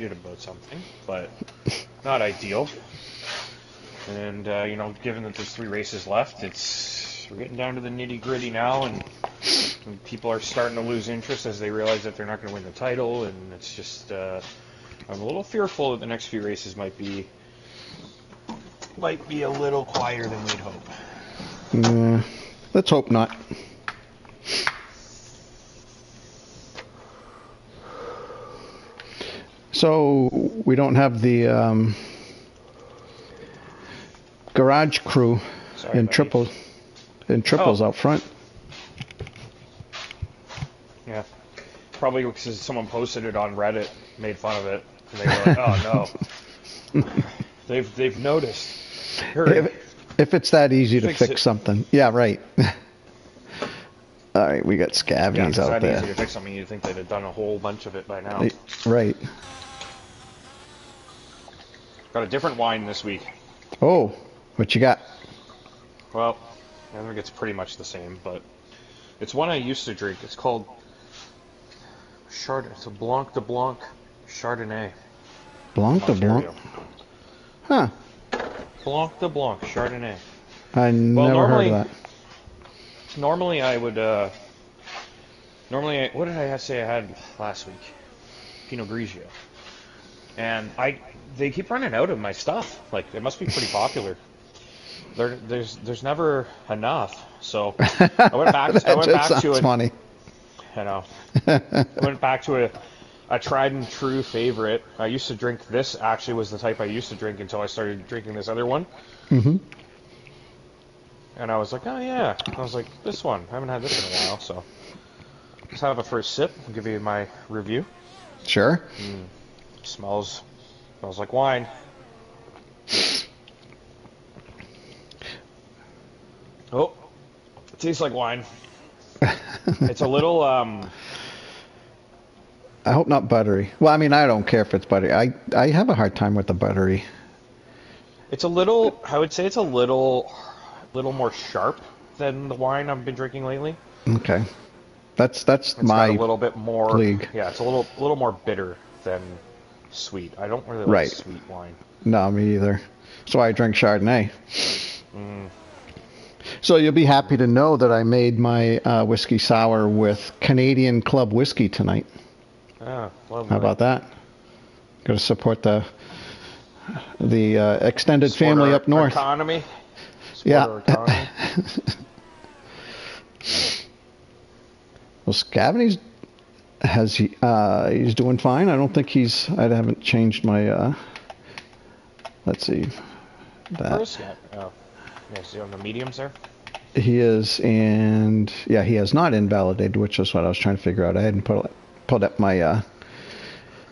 about something, but not ideal. And you know, given that there's 3 races left, we're getting down to the nitty gritty now, and people are starting to lose interest as they realize that they're not going to win the title, and it's just I'm a little fearful that the next few races might be a little quieter than we'd hope. Let's hope not. So we don't have the garage crew in triples out front. Yeah, probably because someone posted it on Reddit, made fun of it, and they were like, "Oh no, they've noticed." If it's that easy to fix it. something, yeah, right. All right, we got Scavies out there. It's easy to fix something. You'd think they'd have done a whole bunch of it by now. Right. Got a different wine this week. Oh, what you got? Well, I think it's pretty much the same, but it's one I used to drink. It's called It's a Blanc de Blanc Chardonnay. Blanc de Blanc? Huh. Blanc de Blanc Chardonnay. I never heard of that. Normally I would, what did I say I had last week? Pinot Grigio. And they keep running out of my stuff. Like, it must be pretty popular. There's never enough. So I went back to it. Funny. I know. I went back to a tried and true favorite. I used to drink this. Actually, was the type I used to drink until I started drinking this other one. Mm-hmm. And I was like, oh yeah. I was like, this one. I haven't had this in a while, so let's have a first sip. I'll give you my review. Sure. Smells like wine. Oh, it tastes like wine. It's a little I hope not buttery. Well, I mean, I don't care if it's buttery. I have a hard time with the buttery. It's a little. I would say it's a little more sharp than the wine I've been drinking lately. Okay, that's it's my got a little bit more league. Yeah, it's a little more bitter than sweet. I don't really like sweet wine. No, me either. So I drink Chardonnay. So you'll be happy to know that I made my whiskey sour with Canadian Club whiskey tonight. Oh, lovely. How about that? Got to support the extended family up north. Economy. Yeah. Economy. Well, Scavity's he's doing fine. I don't think I haven't changed my. Let's see. That. Oh, yeah. See on the mediums there. He is, and yeah, he has not invalidated, which is what I was trying to figure out. I hadn't pulled up my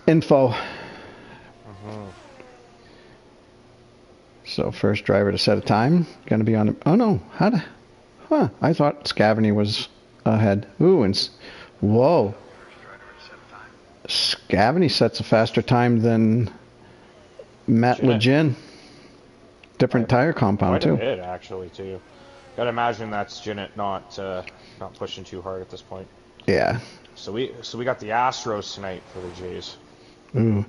info. So first driver to set a time, going to be on. Oh no, I thought Scavany was ahead. Ooh, and whoa, Scavany sets a faster time than Matt Legin. Different tire compound too. Quite a bit, actually, too. Gotta imagine that's Jinnit not pushing too hard at this point. Yeah. So we got the Astros tonight for the Jays. Ooh.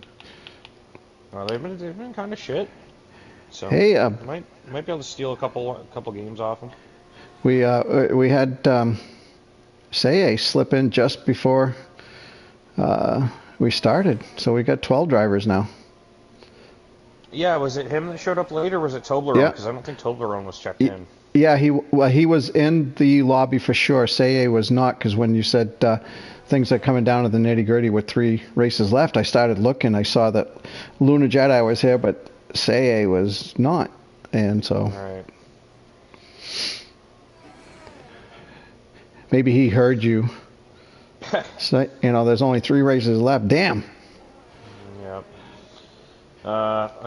Well, they've been kind of shit. So hey, might be able to steal a couple games off them. We had Seye slip in just before we started, so we got 12 drivers now. Yeah, was it him that showed up later, or was it Toblerone? Yeah. Because I don't think Toblerone was checked in. Yeah, he was in the lobby for sure. Seye was not, because when you said things are coming down to the nitty-gritty with 3 races left, I started looking. I saw that Luna Jedi was here, but Seye was not. And so... All right. Maybe he heard you. So, there's only 3 races left. Damn. Yep.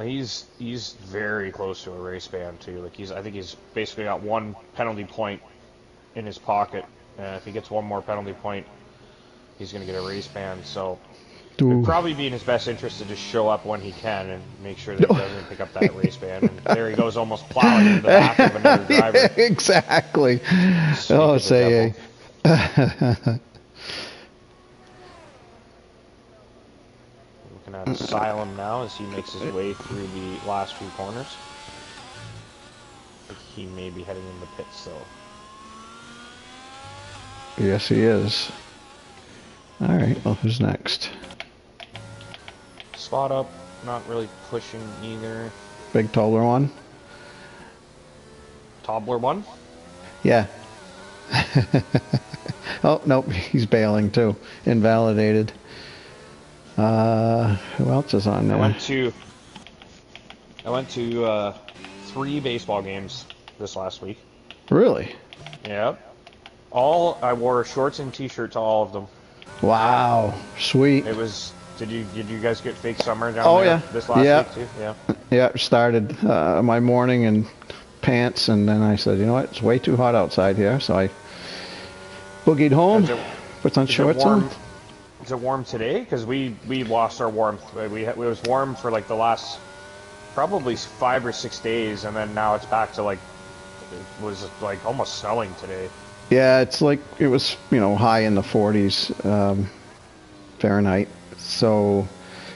He's very close to a race ban too. Like I think he's basically got 1 penalty point in his pocket. If he gets 1 more penalty point, he's going to get a race ban. So it would probably be in his best interest to just show up when he can and make sure that he doesn't pick up that race ban. And there he goes, almost plowing into the back of another driver. Yeah, exactly. Oh, say Looking at Asylum now as he makes his way through the last few corners. I think he may be heading in the pits though. Yes, he is. All right. Well, who's next? Spot up, not really pushing either. Big taller one. Toddler one. Yeah. Oh, nope, he's bailing too. Invalidated. Who else is on there? I went to 3 baseball games this last week. Really? Yep. I wore shorts and t-shirt to all of them. Wow, sweet. It was. Did you guys get fake summer down there this last week too? Yeah. Yeah, started my morning in pants, and then I said, you know what, it's way too hot outside here, so I boogied home, put some shorts on. Is it warm today? Because we lost our warmth. It was warm for like the last probably 5 or 6 days, and then now it's back to like it was like almost snowing today. Yeah, it's like it was high in the 40s Fahrenheit, so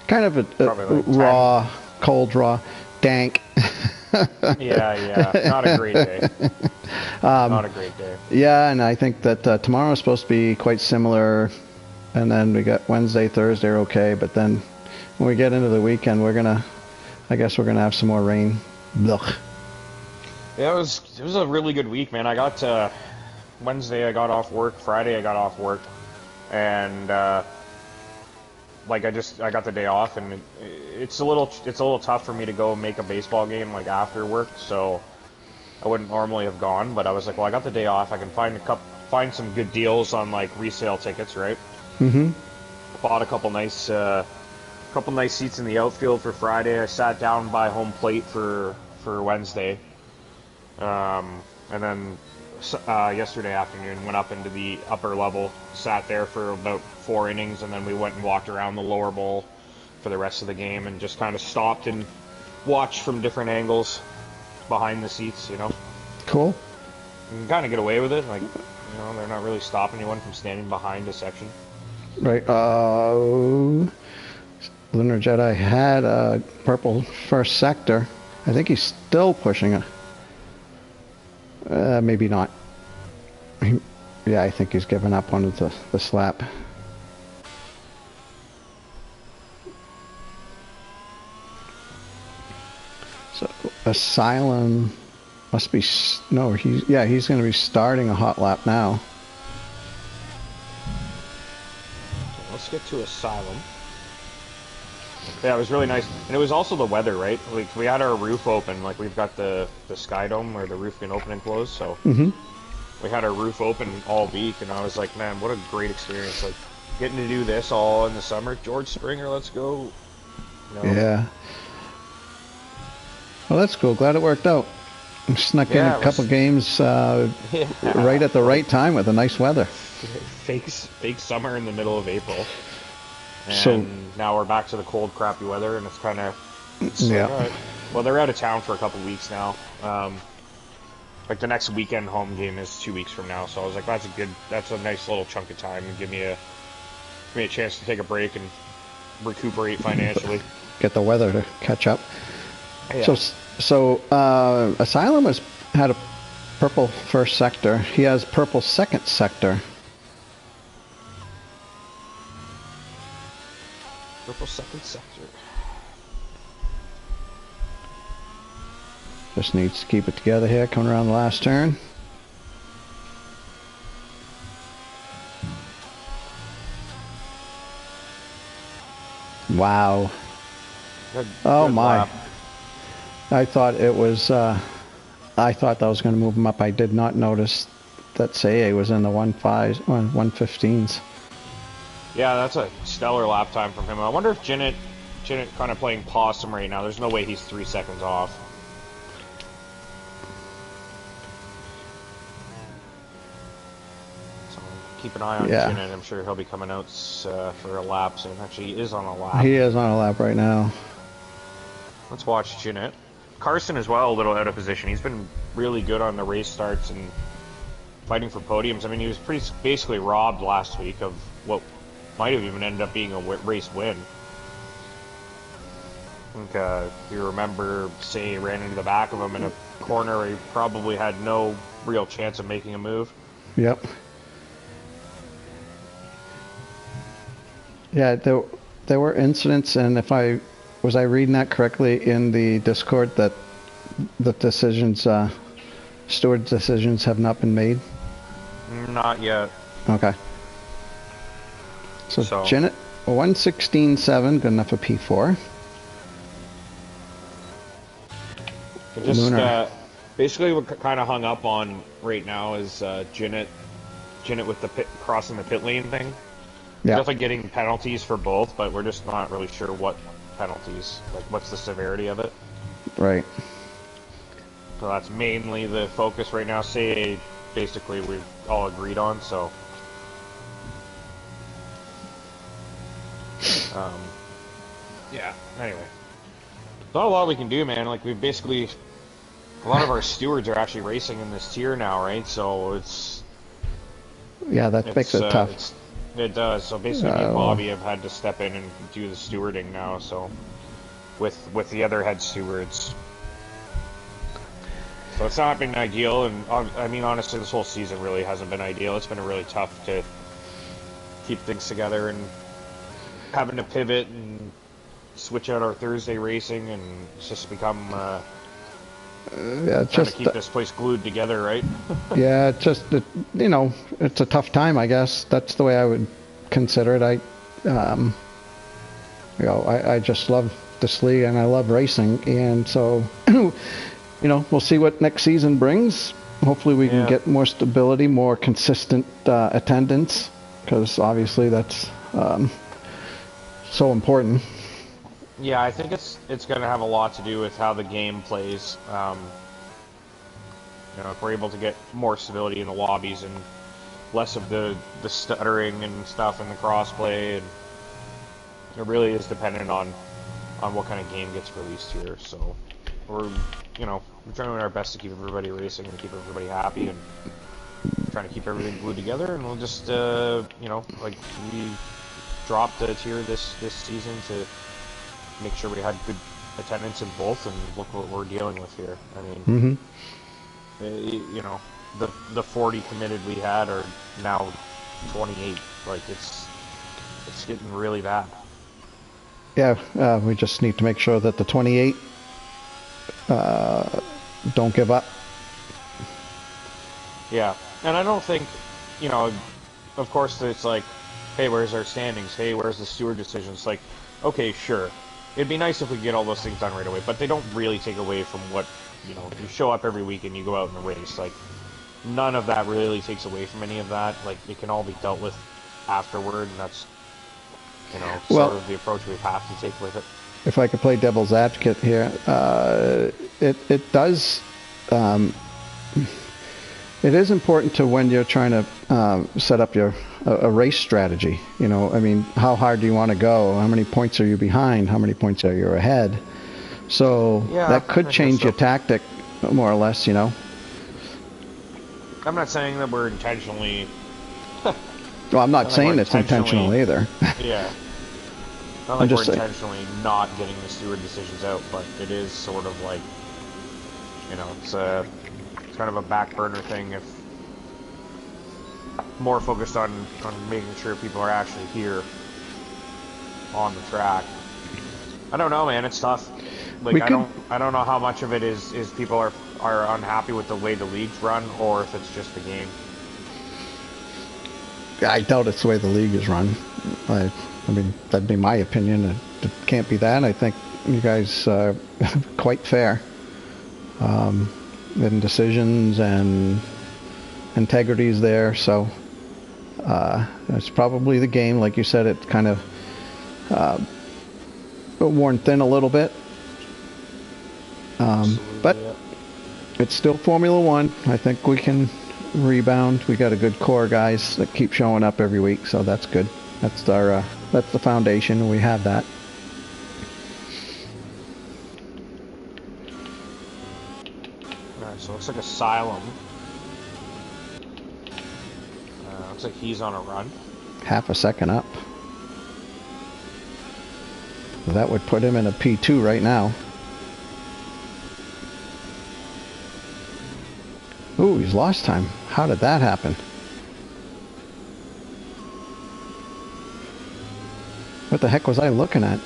kind of a like raw, cold, raw, dank. Yeah, not a great day. Not a great day. Yeah, and I think that tomorrow is supposed to be quite similar, and then we got Wednesday, Thursday are okay, but then when we get into the weekend, I guess we're gonna have some more rain. Blech. Yeah, it was a really good week, man. I got Wednesday I got off work, Friday I got off work, and like I got the day off, and it's a little tough for me to go make a baseball game like after work, so I wouldn't normally have gone, but I was like, well, I got the day off, I can find some good deals on like resale tickets, right? Mm-hmm. Bought a couple nice seats in the outfield for Friday. I sat down by home plate for Wednesday, and then yesterday afternoon went up into the upper level, sat there for about 4 innings, and then we went and walked around the lower bowl for the rest of the game and just kind of stopped and watched from different angles behind the seats, Cool. You can kind of get away with it, like, they're not really stopping anyone from standing behind a section. Right. Lunar Jedi had a purple first sector. I think he's still pushing it. Maybe not. Yeah, I think he's given up on the slap. So Asylum must be he's going to be starting a hot lap now. Let's get to Asylum. Yeah, it was really nice, and it was also the weather, right? Like we had our roof open, like we've got the sky dome where the roof can open and close, so we had our roof open all week, and I was like, man, what a great experience! Like getting to do this all in the summer. George Springer, let's go. Yeah. Well, that's cool. Glad it worked out. Snuck in a couple games right at the right time with the nice weather. Fake summer in the middle of April. And so now we're back to the cold, crappy weather, and it's kind of yeah. Like, all right. Well, they're out of town for a couple weeks now. Like the next weekend home game is 2 weeks from now, so I was like, that's a nice little chunk of time, and give me a chance to take a break and recuperate financially. Get the weather to catch up. Yeah. So Asylum has had a purple first sector. He has purple second sector. Purple second sector. Just needs to keep it together here, coming around the last turn. Wow. Good My. lap. I thought it was, I thought that was going to move him up. I did not notice that Seiya was in the 115s. Yeah, that's a stellar lap time from him. I wonder if Jinnit kind of playing possum right now. There's no way he's 3 seconds off. So keep an eye on Jinnit. I'm sure he'll be coming out for a lap soon. Actually, he is on a lap. He is on a lap right now. Let's watch Jinnit. Carson as well, a little out of position. He's been really good on the race starts and fighting for podiums. I mean, he was basically robbed last week of what might have even ended up being a race win. think if you remember, say, ran into the back of him in a corner where he probably had no real chance of making a move. Yep. Yeah, there were incidents, and if I was I reading that correctly in the Discord that the decisions, steward decisions, have not been made. Not yet. Okay. So Janet, 116.7, good enough for P4. Just basically what kind of hung up on right now is Jinnit with the crossing the pit lane thing. Yeah. Definitely getting penalties for both, but we're just not really sure what penalties. Like, what's the severity of it? Right. So that's mainly the focus right now. Say, basically, we've all agreed on. So, yeah. Anyway, not a lot we can do, man. Like, we've basically, a lot of our stewards are actually racing in this tier now, right? So it's that makes it tough. It does. So basically, me and Bobby have had to step in and do the stewarding now. So with the other head stewards, so it's not been ideal. And I mean, honestly, this whole season really hasn't been ideal. It's been really tough to keep things together and having to pivot and switch out our Thursday racing, and it's just become trying to keep this place glued together, right? Yeah, it's just it's a tough time, I guess. That's the way I would consider it. I just love this league and I love racing, and so we'll see what next season brings. Hopefully we can get more stability, more consistent attendance, because obviously that's so important. Yeah, I think it's going to have a lot to do with how the game plays. If we're able to get more stability in the lobbies and less of the stuttering and stuff in the crossplay, and it really is dependent on what kind of game gets released here. So we're trying our best to keep everybody racing and keep everybody happy, and trying to keep everything glued together. And we'll just like we dropped a tier this season to make sure we had good attendance in both, and look what we're dealing with here. I mean, the 40 committed we had are now 28. Like, it's getting really bad. Yeah, we just need to make sure that the 28 don't give up. Yeah, and I don't think, of course it's like, hey, where's our standings? Hey, where's the steward decisions? Like, okay, sure. It'd be nice if we could get all those things done right away, but they don't really take away from what, you show up every week and you go out in a race. Like, none of that really takes away from any of that. Like, it can all be dealt with afterward, and that's, sort of the approach we have to take with it. If I could play devil's advocate here, it does, it is important to, when you're trying to set up a race strategy. I mean, how hard do you want to go? How many points are you behind? How many points are you ahead? So that could change your tactic, more or less. I'm not saying that we're intentionally. Well, I'm not saying it's intentional either. Yeah. Not like we're intentionally not getting the steward decisions out, but it is sort of like, it's kind of a back burner thing. If more focused on making sure people are actually here on the track. I don't know, man. It's tough. Like, I don't know how much of it is people are unhappy with the way the league's run, or if it's just the game. I doubt it's the way the league is run. I mean, that'd be my opinion. It can't be that. I think you guys are quite fair in decisions, and integrity is there. So it's probably the game. Like you said, it kind of worn thin a little bit. But it's still Formula One. I think we can rebound. We got a good core guys that keep showing up every week, so that's good. That's the foundation. We have that. Alright, so it looks like Asylum. Looks like he's on a run. Half a second up. That would put him in a P2 right now. Ooh, he's lost time. How did that happen? What the heck was I looking at?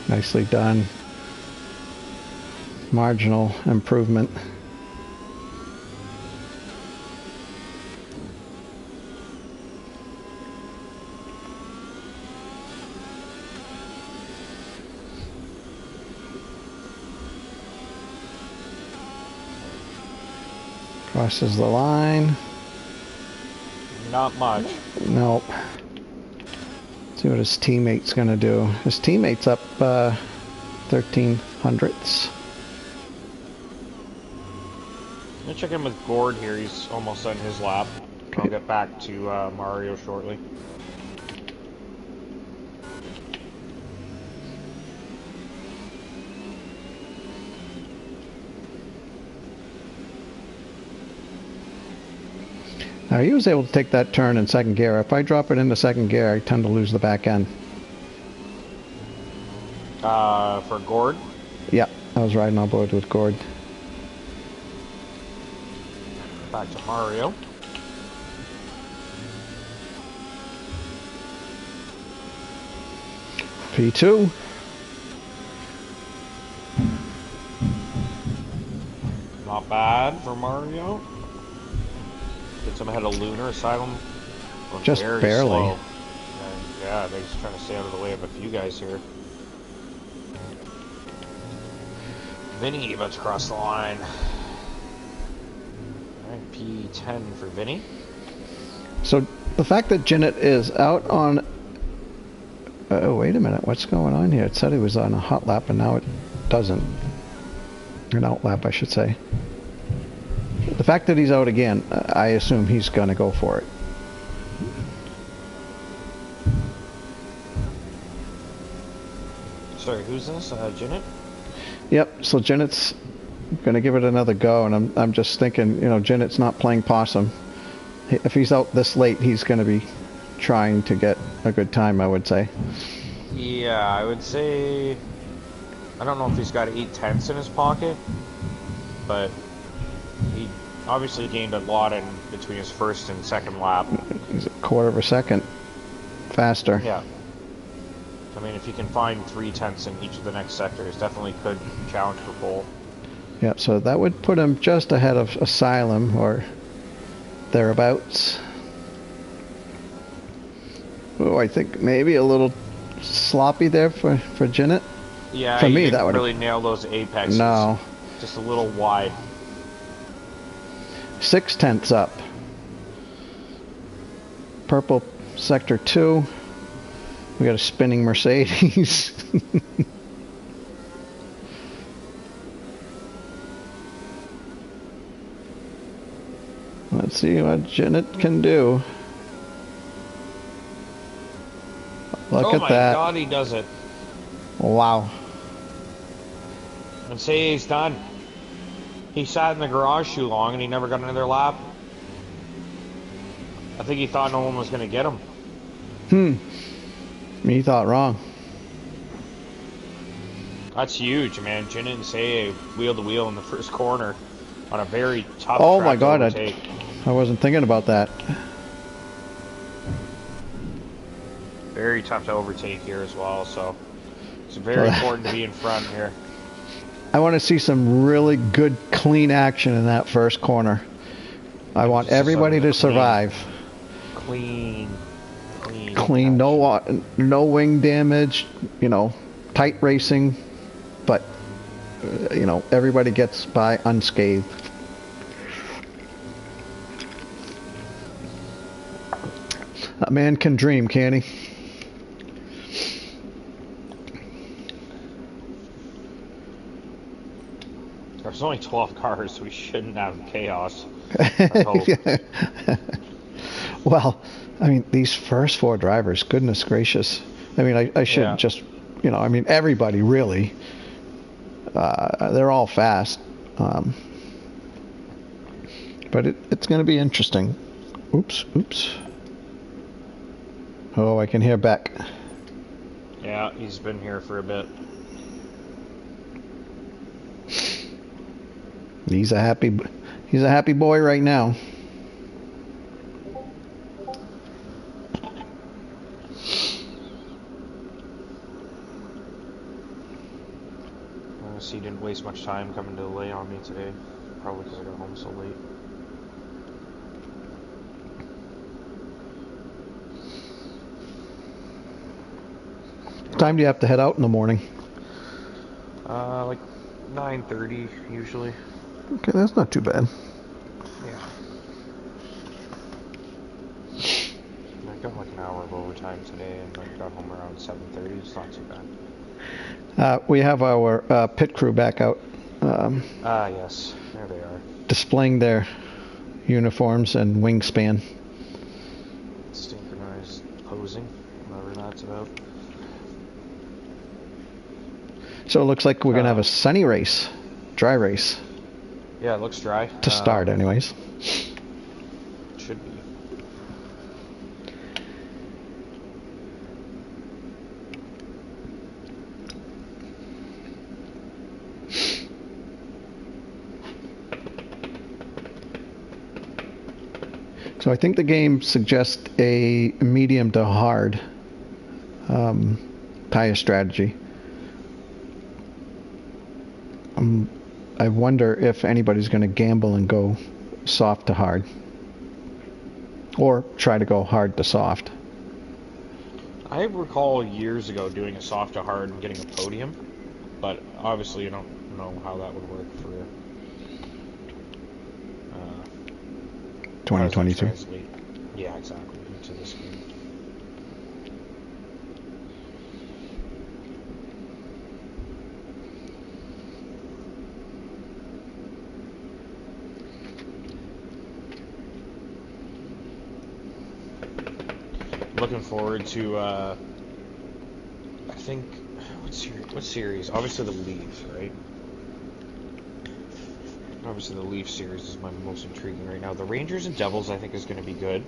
Nicely done. Marginal improvement. Crosses the line. Not much. Nope. See what his teammate's going to do. His teammate's up 13 hundredths. I'm gonna check in with Gord here. He's almost done his lap. Okay. I'll get back to Mario shortly. Now he was able to take that turn in second gear. If I drop it into second gear, I tend to lose the back end. For Gord? Yeah, I was riding on board with Gord. Back to Mario. P2. Not bad for Mario. Gets him ahead of Lunar. Asylum. Just very barely. Slow. And yeah, they're just trying to stay out of the way of a few guys here. Vinny about to cross the line. Alright, P10 for Vinny. So the fact that Jinnit is out on... oh, wait a minute. What's going on here? It said he was on a hot lap, and now it doesn't. An out lap, I should say. The fact that he's out again, I assume he's going to go for it. Sorry, who's this? Jinnit? Yep, so Jinnit's going to give it another go, and I'm just thinking, you know, Jinnit's not playing possum. If he's out this late, he's going to be trying to get a good time, I would say. Yeah, I would say... I don't know if he's got 8/10 in his pocket, but he obviously gained a lot in between his first and second lap. He's a quarter of a second faster. Yeah. I mean, if you can find 3/10 in each of the next sectors, definitely could challenge for pole. Yep, so that would put him just ahead of Asylum, or thereabouts. Oh, I think maybe a little sloppy there for Jinnit. Yeah, for he me, didn't that would really nail those apexes. No. Just a little wide. 6/10 up. Purple sector 2. We got a spinning Mercedes. Let's see what Jinnit can do. Look at that. Oh my god, he does it. Wow. And say he's done. He sat in the garage too long and he never got another lap. I think he thought no one was going to get him. Me thought wrong. That's huge, man. Jinnit and Say wheel to wheel in the first corner on a very tough Oh track my god, to overtake. I wasn't thinking about that. Very tough to overtake here as well, so it's very important to be in front here. I want to see some really good, clean action in that first corner. I want everybody to survive. Clean, no wing damage, you know, tight racing, but, you know, everybody gets by unscathed. A man can dream, can't he? There's only 12 cars, so we shouldn't have chaos. I hope. Well, I mean, these first 4 drivers, goodness gracious. I mean, I should just, I mean, everybody really. They're all fast. But it's going to be interesting. Oops. Oh, I can hear Beck. Yeah, he's been here for a bit. He's a happy boy right now. He didn't waste much time coming to lay on me today, probably because I got home so late. What time do you have to head out in the morning? Like 9:30 usually. Okay, that's not too bad. Yeah. I got like an hour of overtime today, and I got home around 7:30. It's not too bad. We have our pit crew back out. Yes, there they are. Displaying their uniforms and wingspan. Synchronized posing, whatever that's about. So it looks like we're going to have a sunny race, dry race. Yeah, it looks dry. To start, anyways. Should be. So I think the game suggests a medium to hard tire strategy. I wonder if anybody's going to gamble and go soft to hard. Or try to go hard to soft. I recall years ago doing a soft to hard and getting a podium, but obviously you don't know how that would work for 2022. Yeah, exactly. Into this game. Looking forward to, I think, what series? Obviously the Leafs, right? Obviously the Leafs series is my most intriguing right now. The Rangers and Devils, I think, is going to be good.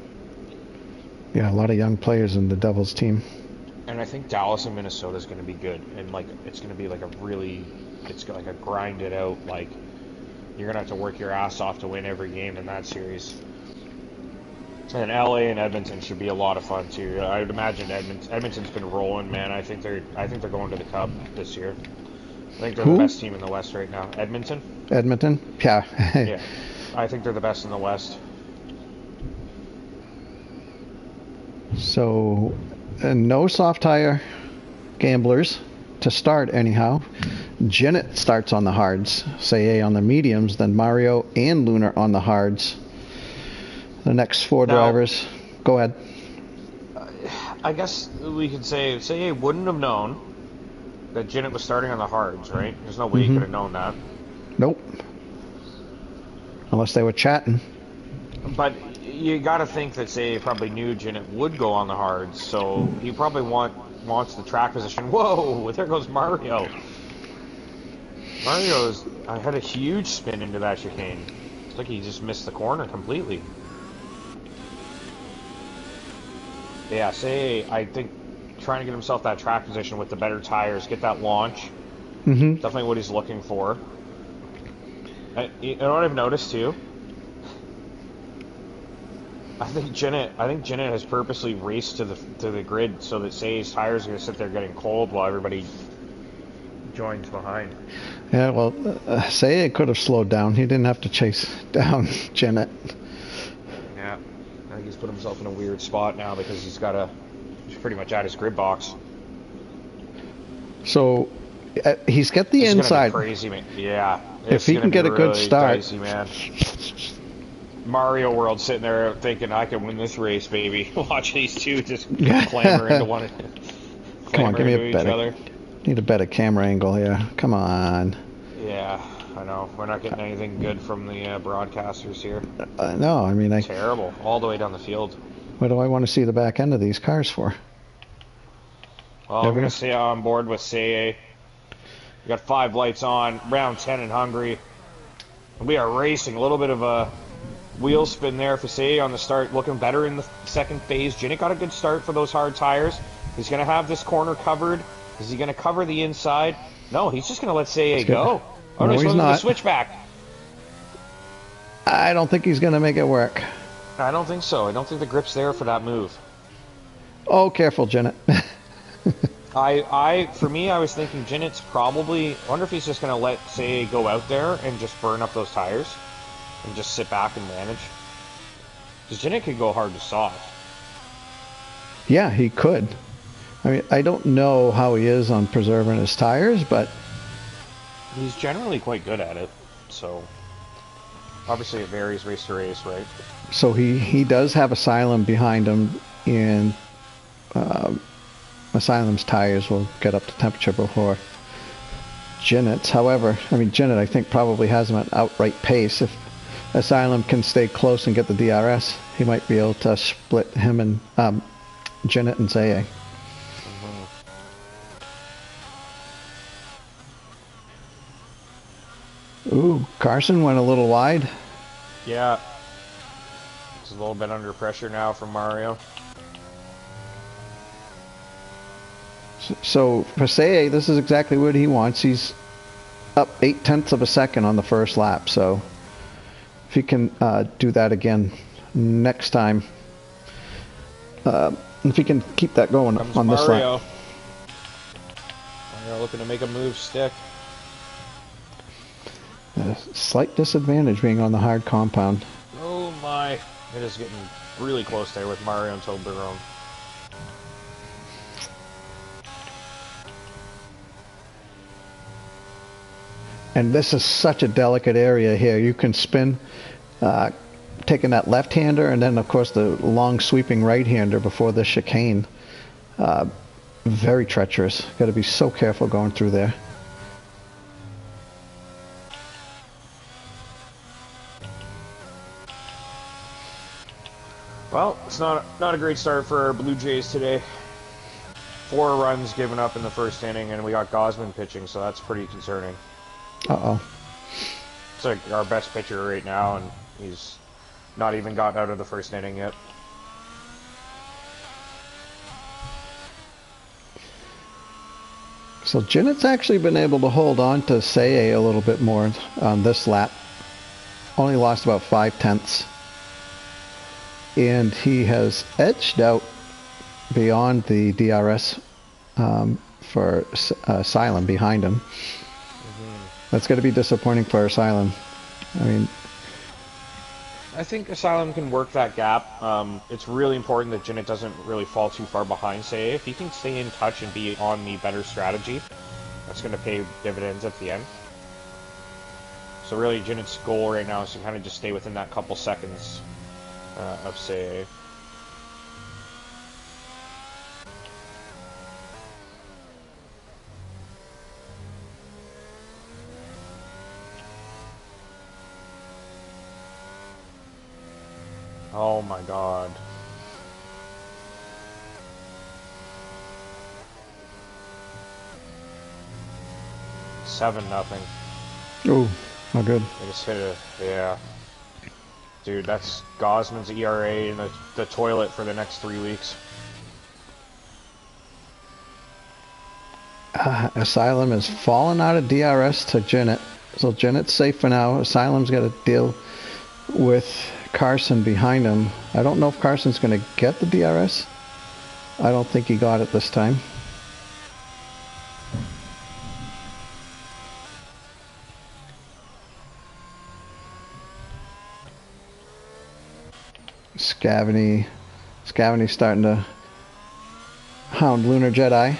Yeah, a lot of young players in the Devils team. And I think Dallas and Minnesota is going to be good. And, like, it's going to be, like, it's like a grinded out, like, you're going to have to work your ass off to win every game in that series. And LA and Edmonton should be a lot of fun too. I would imagine Edmonton's been rolling, man. I think they're going to the Cup this year. I think they're the best team in the West right now. Edmonton? Yeah. Yeah. I think they're the best in the West. So, no soft tire gamblers to start anyhow. Jennett starts on the hards. Say on the mediums, then Mario and Lunar on the hards. The next four drivers. Go ahead. I guess we could say he wouldn't have known that Jennett was starting on the hards, right? There's no way he could have known that. Nope. Unless they were chatting. But you got to think that Say probably knew Jennett would go on the hards, so he probably wants the track position. Whoa! There goes Mario. I had a huge spin into that chicane. It's like he just missed the corner completely. Yeah, Say, I think trying to get himself that track position with the better tires, get that launch. Definitely what he's looking for. You know what I've noticed too? I think Jennett has purposely raced to the grid so that Say's tires are going to sit there getting cold while everybody joins behind. Yeah, well, Say could have slowed down. He didn't have to chase down Jennett. Yeah, I think he's put himself in a weird spot now because he's pretty much at his grid box. So he's got the inside. Gonna be crazy, man. Yeah. If he can get a good start. Dicey, man. Mario World sitting there thinking, I can win this race, baby. Watch these two just clamber into one. Come on, give me a better. Need a better camera angle here. Come on. Yeah, I know. We're not getting anything good from the broadcasters here. No, I mean, terrible. All the way down the field. What do I want to see the back end of these cars for? Well, I'm going to stay on board with Say. We got 5 lights on, round 10 and hungry. We are racing. A little bit of a wheel spin there for Say on the start, looking better in the second phase. Jinnick got a good start for those hard tires. He's going to have this corner covered. Is he going to cover the inside? No, he's just going to let Say go. Oh, no, he's not. The switchback. I don't think he's going to make it work. I don't think so. I don't think the grip's there for that move. Oh, careful, Jinnick. For me, I was thinking Jinnick's probably. I wonder if he's just going to let Say go out there and just burn up those tires and just sit back and manage. Because Jinnick could go hard to soft. Yeah, he could. I mean, I don't know how he is on preserving his tires, but he's generally quite good at it. So obviously it varies race to race, right? So he does have Asylum behind him, and Asylum's tires will get up to temperature before Jinnick's. However, I mean, Jinnick I think probably has him at outright pace. If Asylum can stay close and get the DRS, he might be able to split him and Jinnick and Zaye. Ooh, Carson went a little wide. Yeah. It's a little bit under pressure now from Mario. So for Say, this is exactly what he wants. He's up 0.8 of a second on the first lap. So if he can do that again next time, if he can keep that going on this lap. Mario looking to make a move stick. A slight disadvantage being on the hard compound. Oh my. It is getting really close there with Mario and Toblerone. And this is such a delicate area here. You can spin, taking that left-hander, and then of course the long sweeping right-hander before the chicane. Very treacherous. Got to be so careful going through there. Well, it's not a great start for our Blue Jays today. 4 runs given up in the first inning, and we got Gosman pitching, so that's pretty concerning. Uh-oh. It's like our best pitcher right now, and he's not even gotten out of the first inning yet. So Jinnick's actually been able to hold on to Say a little bit more on this lap. Only lost about 0.5. And he has edged out beyond the DRS for Asylum behind him. That's going to be disappointing for Asylum. I mean, I think Asylum can work that gap. It's really important that Jinnick doesn't really fall too far behind Say. If he can stay in touch and be on the better strategy, that's going to pay dividends at the end. So really, Jinnick's goal right now is to kind of just stay within that couple seconds of Say. Oh my god. $7-0. oh, not good. I just hit it. Yeah. Dude, that's Gosman's ERA in the toilet for the next 3 weeks. Asylum has fallen out of DRS to Jinnick. So Jinnick's safe for now. Asylum's got to deal with Carson behind him. I don't know if Carson's going to get the DRS. I don't think he got it this time. Scavany's starting to hound Lunar Jedi.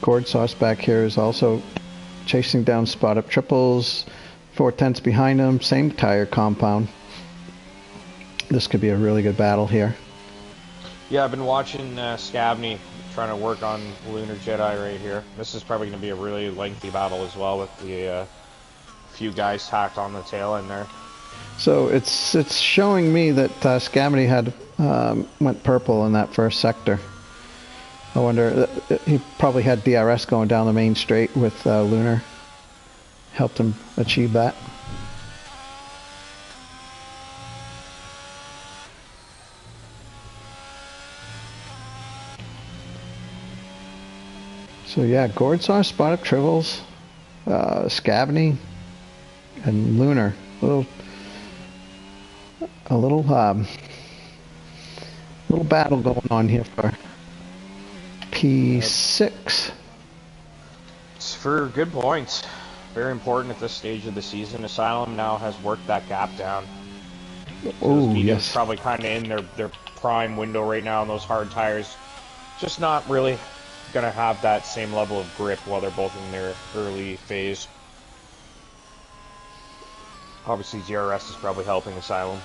Gord Sauce back here is also chasing down Spot Up Triples. 4/10 behind him, same tire compound. This could be a really good battle here. Yeah, I've been watching Scavany trying to work on Lunar Jedi right here. This is probably going to be a really lengthy battle as well with the few guys tacked on the tail end there. So it's showing me that Scavany had went purple in that first sector. I wonder, he probably had DRS going down the main straight with Lunar. Helped him achieve that. So yeah, Gordzar, Spot Up Tribbles, Scavney, and Lunar. A little battle going on here for P6. It's for good points. Very important at this stage of the season. Asylum now has worked that gap down. Oh, yes. Probably kind of in their prime window right now on those hard tires. Just not really going to have that same level of grip while they're both in their early phase. Obviously, ZRS is probably helping Asylum.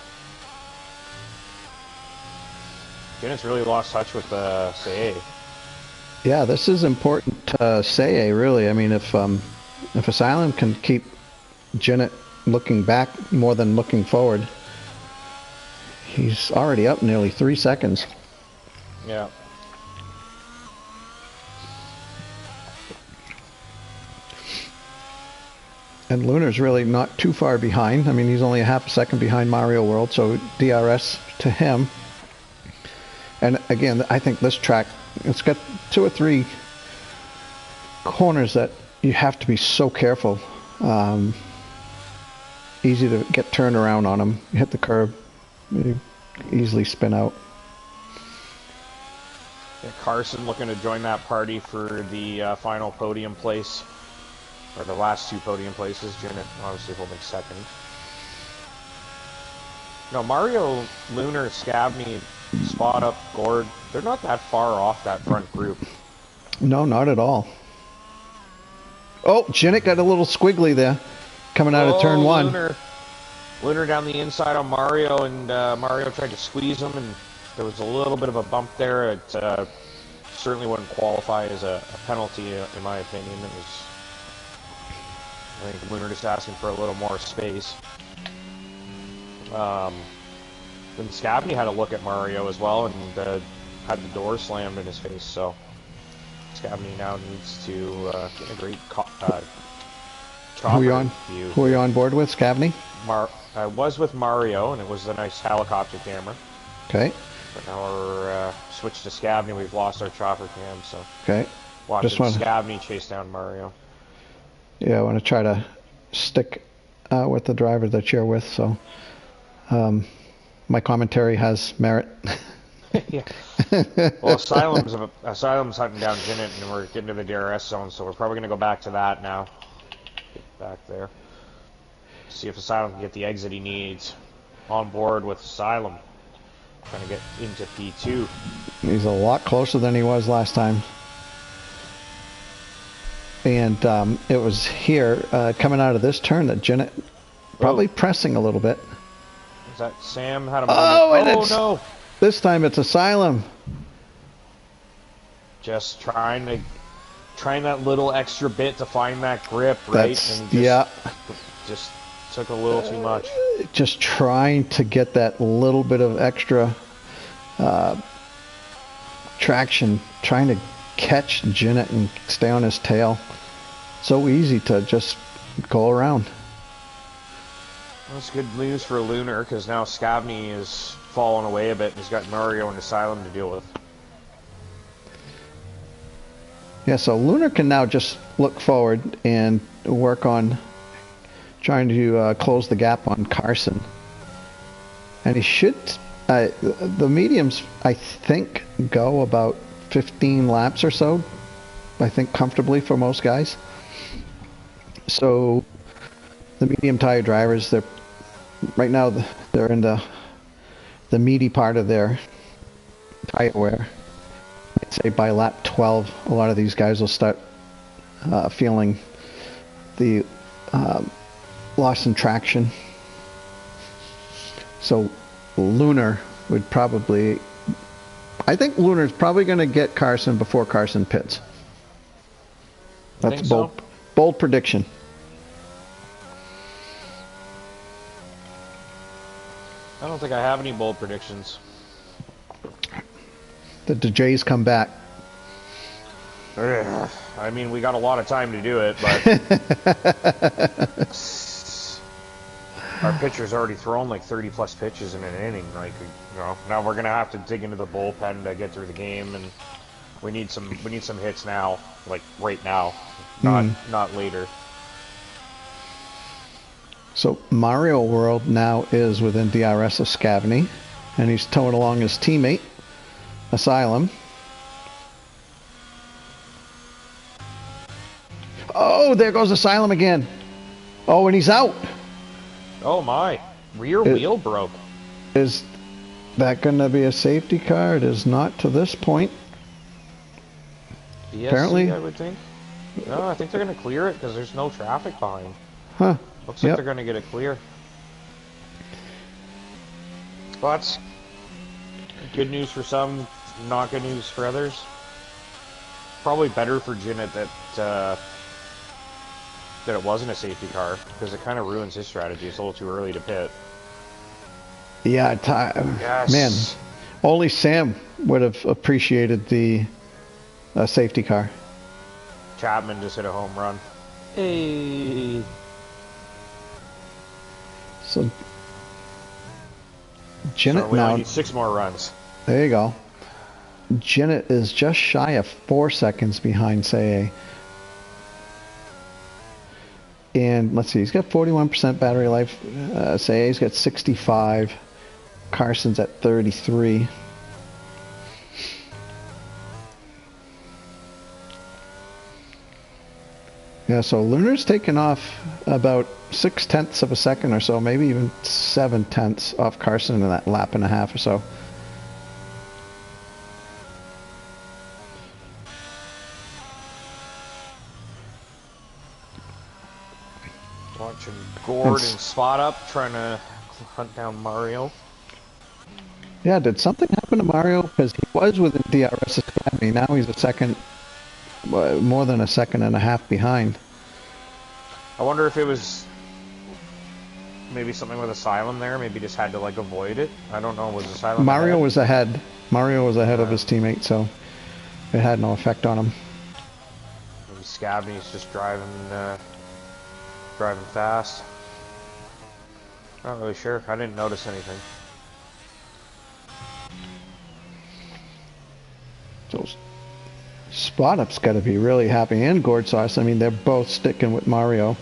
Janet's really lost touch with Say. Yeah, this is important to Say, really. I mean, if Asylum can keep Janet looking back more than looking forward, he's already up nearly 3 seconds. Yeah. And Lunar's really not too far behind. I mean, he's only a half a second behind Mario World, so DRS to him. And again, I think this track, it's got 2 or 3 corners that you have to be so careful. Easy to get turned around on them. You hit the curb, you easily spin out. Yeah, Carson looking to join that party for the final podium place. Or the last 2 podium places. Janet obviously holding second. No, Mario, Lunar, Scavney, Spot Up, Gord, they're not that far off that front group. No, not at all. Oh, Janet got a little squiggly there, coming out of turn 1. Lunar down the inside on Mario, and Mario tried to squeeze him, and there was a little bit of a bump there. It certainly wouldn't qualify as a penalty, in my opinion. It was, I think Lunar just asking for a little more space. Then Scavney had a look at Mario as well, and had the door slammed in his face, so Scavney now needs to get a great Who are you on board with, Scavney? I was with Mario, and it was a nice helicopter camera. Okay. But now we're switched to Scavney. We've lost our chopper cam, so okay. Watching Scavney chase down Mario. Yeah, I want to try to stick with the driver that you're with, so my commentary has merit. Yeah. Well, Asylum's hunting down Janet, and we're getting to the DRS zone, so we're probably going to go back to that now. Get back there. See if Asylum can get the exit he needs. On board with Asylum. Trying to get into P2. He's a lot closer than he was last time. And it was here, coming out of this turn, that Janet probably pressing a little bit. Is that Sam had a moment? Oh, no! This time it's Asylum. Just trying that little extra bit to find that grip, right? Just took a little too much. Just trying to get that little bit of extra traction, trying to catch Janet and stay on his tail. So easy to just go around. That's good news for Lunar, because now Scavney is falling away a bit, and he's got Mario and Asylum to deal with. Yeah, so Lunar can now just look forward and work on trying to close the gap on Carson. And he should, the mediums, I think, go about 15 laps or so, I think comfortably for most guys. So the medium tire drivers, they're right now they're in the meaty part of their tire wear. I'd say by lap 12, a lot of these guys will start feeling the loss in traction. So Lunar would probably, I think Lunar's probably going to get Carson before Carson pits. That's bold prediction. I don't think I have any bold predictions. The Jays come back. I mean, we got a lot of time to do it, but our pitcher's already thrown like 30 plus pitches in an inning. Like, now we're gonna have to dig into the bullpen to get through the game, and we need some hits now, like right now, not later. So Mario World now is within DRS of Scavney, and he's towing along his teammate, Asylum. Oh, there goes Asylum again. Oh, and he's out. Oh my, rear wheel broke. Is that going to be a safety car? It is not to this point. BSC, apparently, I would think. No, I think they're going to clear it because there's no traffic behind. Huh. Looks like they're going to get it clear. But good news for some, not good news for others. Probably better for Jinnit that it wasn't a safety car, because it kind of ruins his strategy. It's a little too early to pit. Yeah, yes. Man, only Sam would have appreciated the safety car. Chapman just hit a home run. Hey. So Jinnit we now only need 6 more runs. There you go. Jinnit is just shy of 4 seconds behind Say. And let's see, he's got 41% battery life. Say's got 65. Carson's at 33. Yeah, so Lunar's taken off about 0.6 of a second or so, maybe even 0.7 off Carson in that lap and a half or so. Watching Gord and Spot Up trying to hunt down Mario. Yeah, did something happen to Mario? Because he was within DRS Academy. Now he's a second, more than a second and a half behind. I wonder if it was maybe something with Asylum there. Maybe just had to like avoid it. I don't know. Was Asylum Mario ahead? was ahead. Mario was ahead of his teammate, so it had no effect on him. Maybe Scabney's just driving fast. Not really sure. I didn't notice anything. So Spot Up's got to be really happy, and Gord Sauce. I mean, they're both sticking with Mario.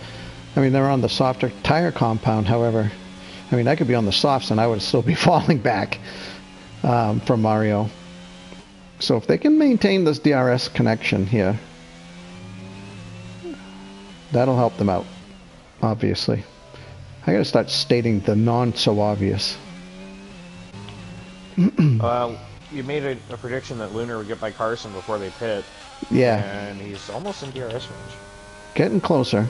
I mean, they're on the softer tire compound. However, I mean, I could be on the softs and I would still be falling back from Mario. So if they can maintain this DRS connection here, that'll help them out. Obviously, I got to start stating the non-so-obvious. You made a prediction that Lunar would get by Carson before they pit. Yeah. And he's almost in DRS range. Getting closer.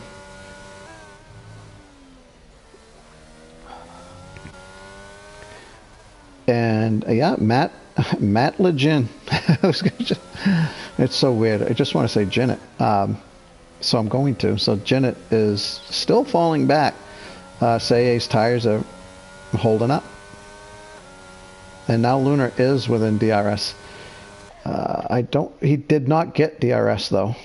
And yeah, Matt Legin. It's so weird. I just want to say Jinnit. So I'm going to. So Jinnit is still falling back. Say's tires are holding up. And now Lunar is within DRS. He did not get DRS though.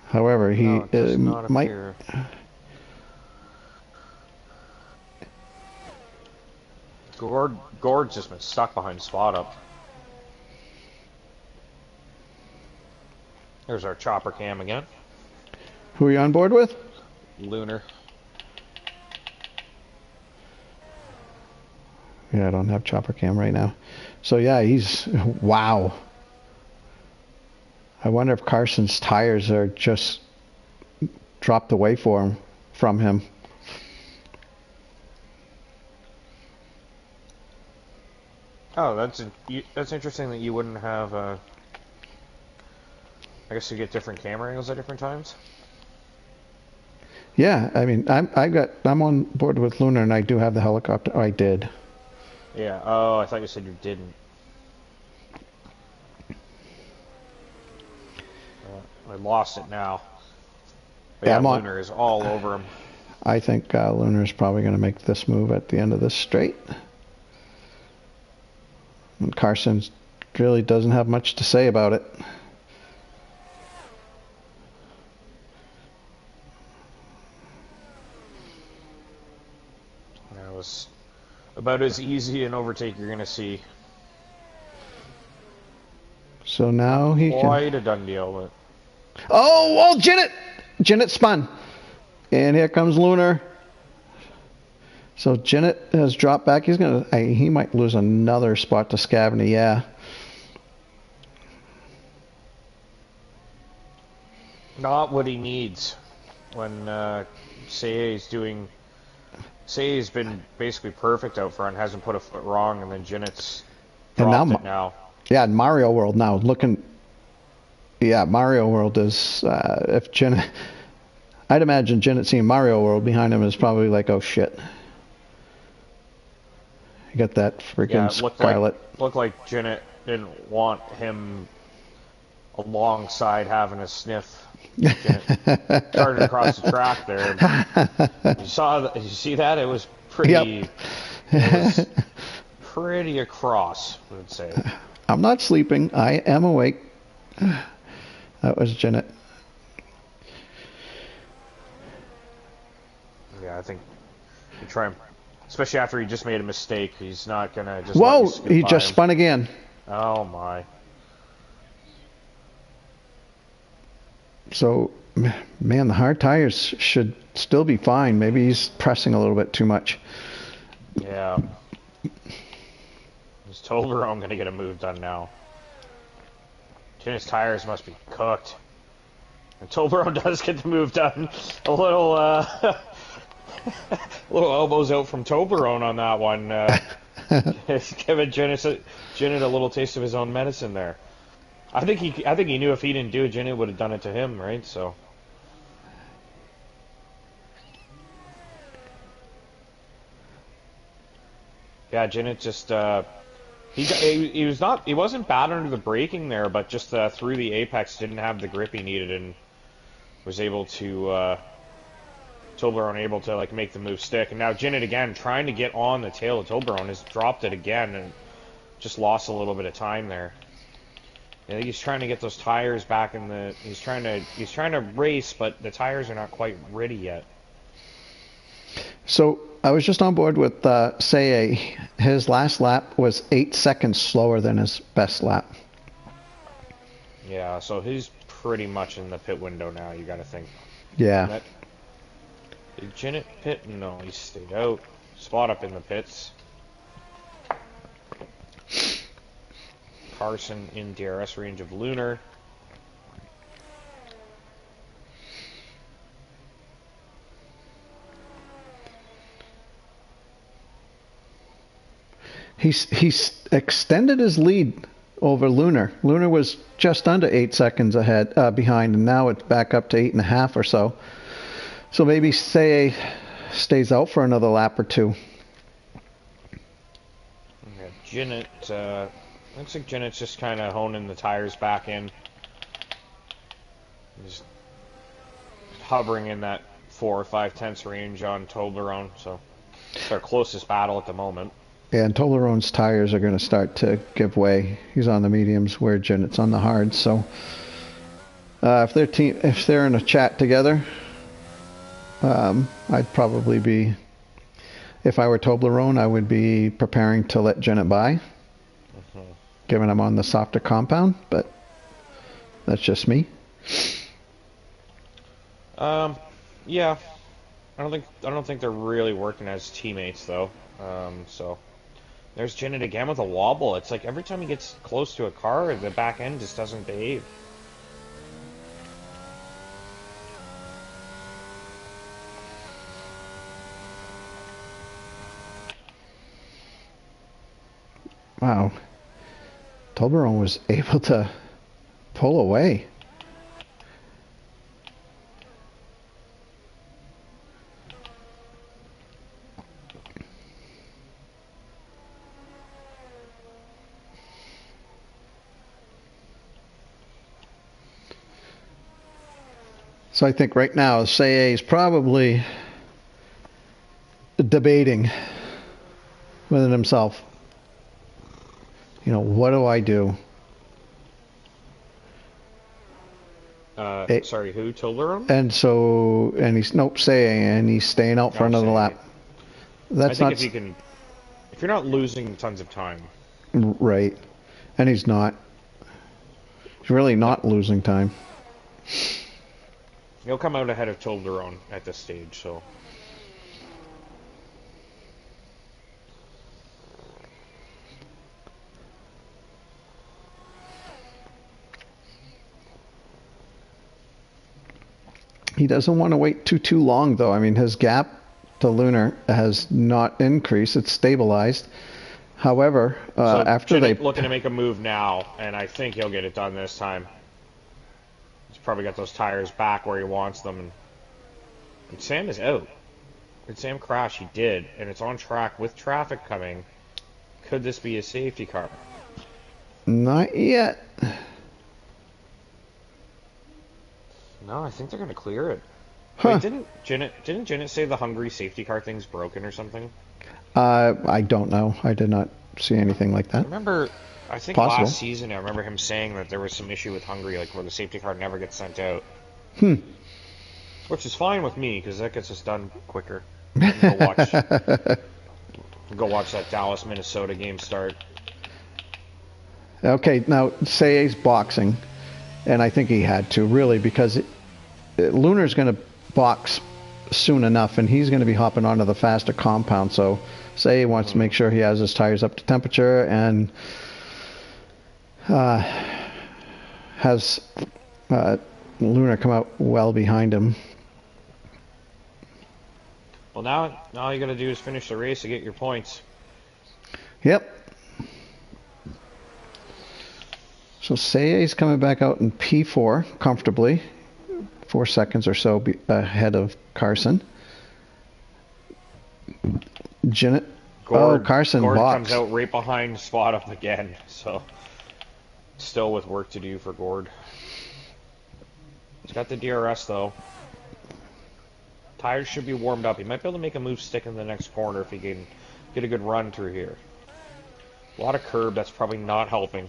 However, he might. Gord's just been stuck behind Spot Up. There's our chopper cam again. Who are you on board with? Lunar. Yeah, I don't have chopper cam right now. So yeah, wow. I wonder if Carson's tires are just dropped away from him. Oh, that's interesting that you wouldn't have. I guess you get different camera angles at different times. Yeah, I mean, I'm on board with Lunar, and I do have the helicopter. Oh, I did. Yeah. Oh, I thought you said you didn't. I lost it now. But yeah, Lunar is all over him. I think Lunar is probably going to make this move at the end of this straight. And Carson's really doesn't have much to say about it. That was about as easy an overtake you're going to see. So now he Quite can... a done deal. But... Oh, Jinnit! Jinnit spun. And here comes Lunar. So Jinnit has dropped back. He's going to... He might lose another spot to Scavany, yeah. Not what he needs when Sei's doing... Sei's been basically perfect out front, hasn't put a foot wrong, and then Jinnit's dropped it now. Yeah, Mario World now looking. Yeah, Mario World is if Jinnit. I'd imagine Jinnit seeing Mario World behind him is probably like, oh shit. You got that freaking Scarlet. Looked like Jinnit didn't want him alongside having a sniff. Jinnit started across the track there. Did you see that? It was pretty. Yep. It was pretty across, I would say. I'm not sleeping. I am awake. That was Jinnit. Yeah, I think you try him, especially after he just made a mistake. He's not gonna just. Whoa! He just spun again. Oh my! So, man, the hard tires should still be fine. Maybe he's pressing a little bit too much. Yeah. Is Toblerone going to get a move done now? Jinnit's tires must be cooked. And Toblerone does get the move done. A little, little elbows out from Toblerone on that one. Giving Jinnit a little taste of his own medicine there. I think he knew if he didn't do it, Jinnit would have done it to him, right? So. Yeah, Jinnit just he wasn't bad under the braking there, but just through the apex didn't have the grip he needed and was able to Toblerone able to like make the move stick. And now Jinnit again trying to get on the tail of Toblerone has dropped it again and just lost a little bit of time there. I think he's trying to get those tires back in the. He's trying to race, but the tires are not quite ready yet. So I was just on board with Sei. His last lap was 8 seconds slower than his best lap. Yeah, so he's pretty much in the pit window now. You got to think. Yeah. Did Jinnit pit? No, he stayed out. Spot up in the pits. Carson in DRS range of Lunar. He's extended his lead over Lunar. Lunar was just under 8 seconds ahead behind, and now it's back up to 8.5 or so. So maybe Sei stays out for another lap or two. Yeah, Jinnit. Looks like Jinnit's just kind of honing the tires back in. Just hovering in that 4 or 5 tenths range on Toblerone, so it's our closest battle at the moment. Yeah, and Toblerone's tires are going to start to give way. He's on the mediums where Jinnit's on the hards, so if they're in a chat together, I'd probably be, if I were Toblerone, I would be preparing to let Jinnit by. Given I'm on the softer compound, but that's just me. Yeah, I don't think they're really working as teammates though. So there's Jinnit again with a wobble. It's like every time he gets close to a car, the back end just doesn't behave. Wow. Toblerone was able to pull away. So I think right now Sei is probably debating within himself. You know, what do I do? Sorry, who? Toblerone? And so, and he's, nope, saying, and he's staying out for No, another saying. lap. I That's think not if you're not losing tons of time. right. And he's not. He's really not losing time. He'll come out ahead of Toblerone at this stage, so. He doesn't want to wait too long, though. I mean, his gap to Lunar has not increased; it's stabilized. However, So after they looking to make a move now, and I think he'll get it done this time. He's probably got those tires back where he wants them, and Sam is out. Did Sam crash? He did, and it's on track with traffic coming. Could this be a safety car? not yet. No, I think they're gonna clear it. Huh. Wait, didn't Janet say the Hungary safety car thing's broken or something? I don't know. I did not see anything like I that. remember, I think Possible. last season, I remember him saying that there was some issue with Hungary, like where the safety car never gets sent out. Which is fine with me, because that gets us done quicker. Go watch, go watch that Dallas, Minnesota game start. Okay, now Say's boxing, and I think he had to really because Lunar's going to box soon enough, and he's going to be hopping onto the faster compound. So Say wants to make sure he has his tires up to temperature and has Lunar come out well behind him. Well, now all you got to do is finish the race to get your points. Yep. So Say's coming back out in P4 comfortably, 4 seconds or so ahead of Carson. Janet. Carson Gord box. comes out right behind Spot up again, so still with work to do for Gord. He's got the DRS though. Tires should be warmed up. He might be able to make a move stick in the next corner if he can get a good run through here. A lot of curb, that's probably not helping.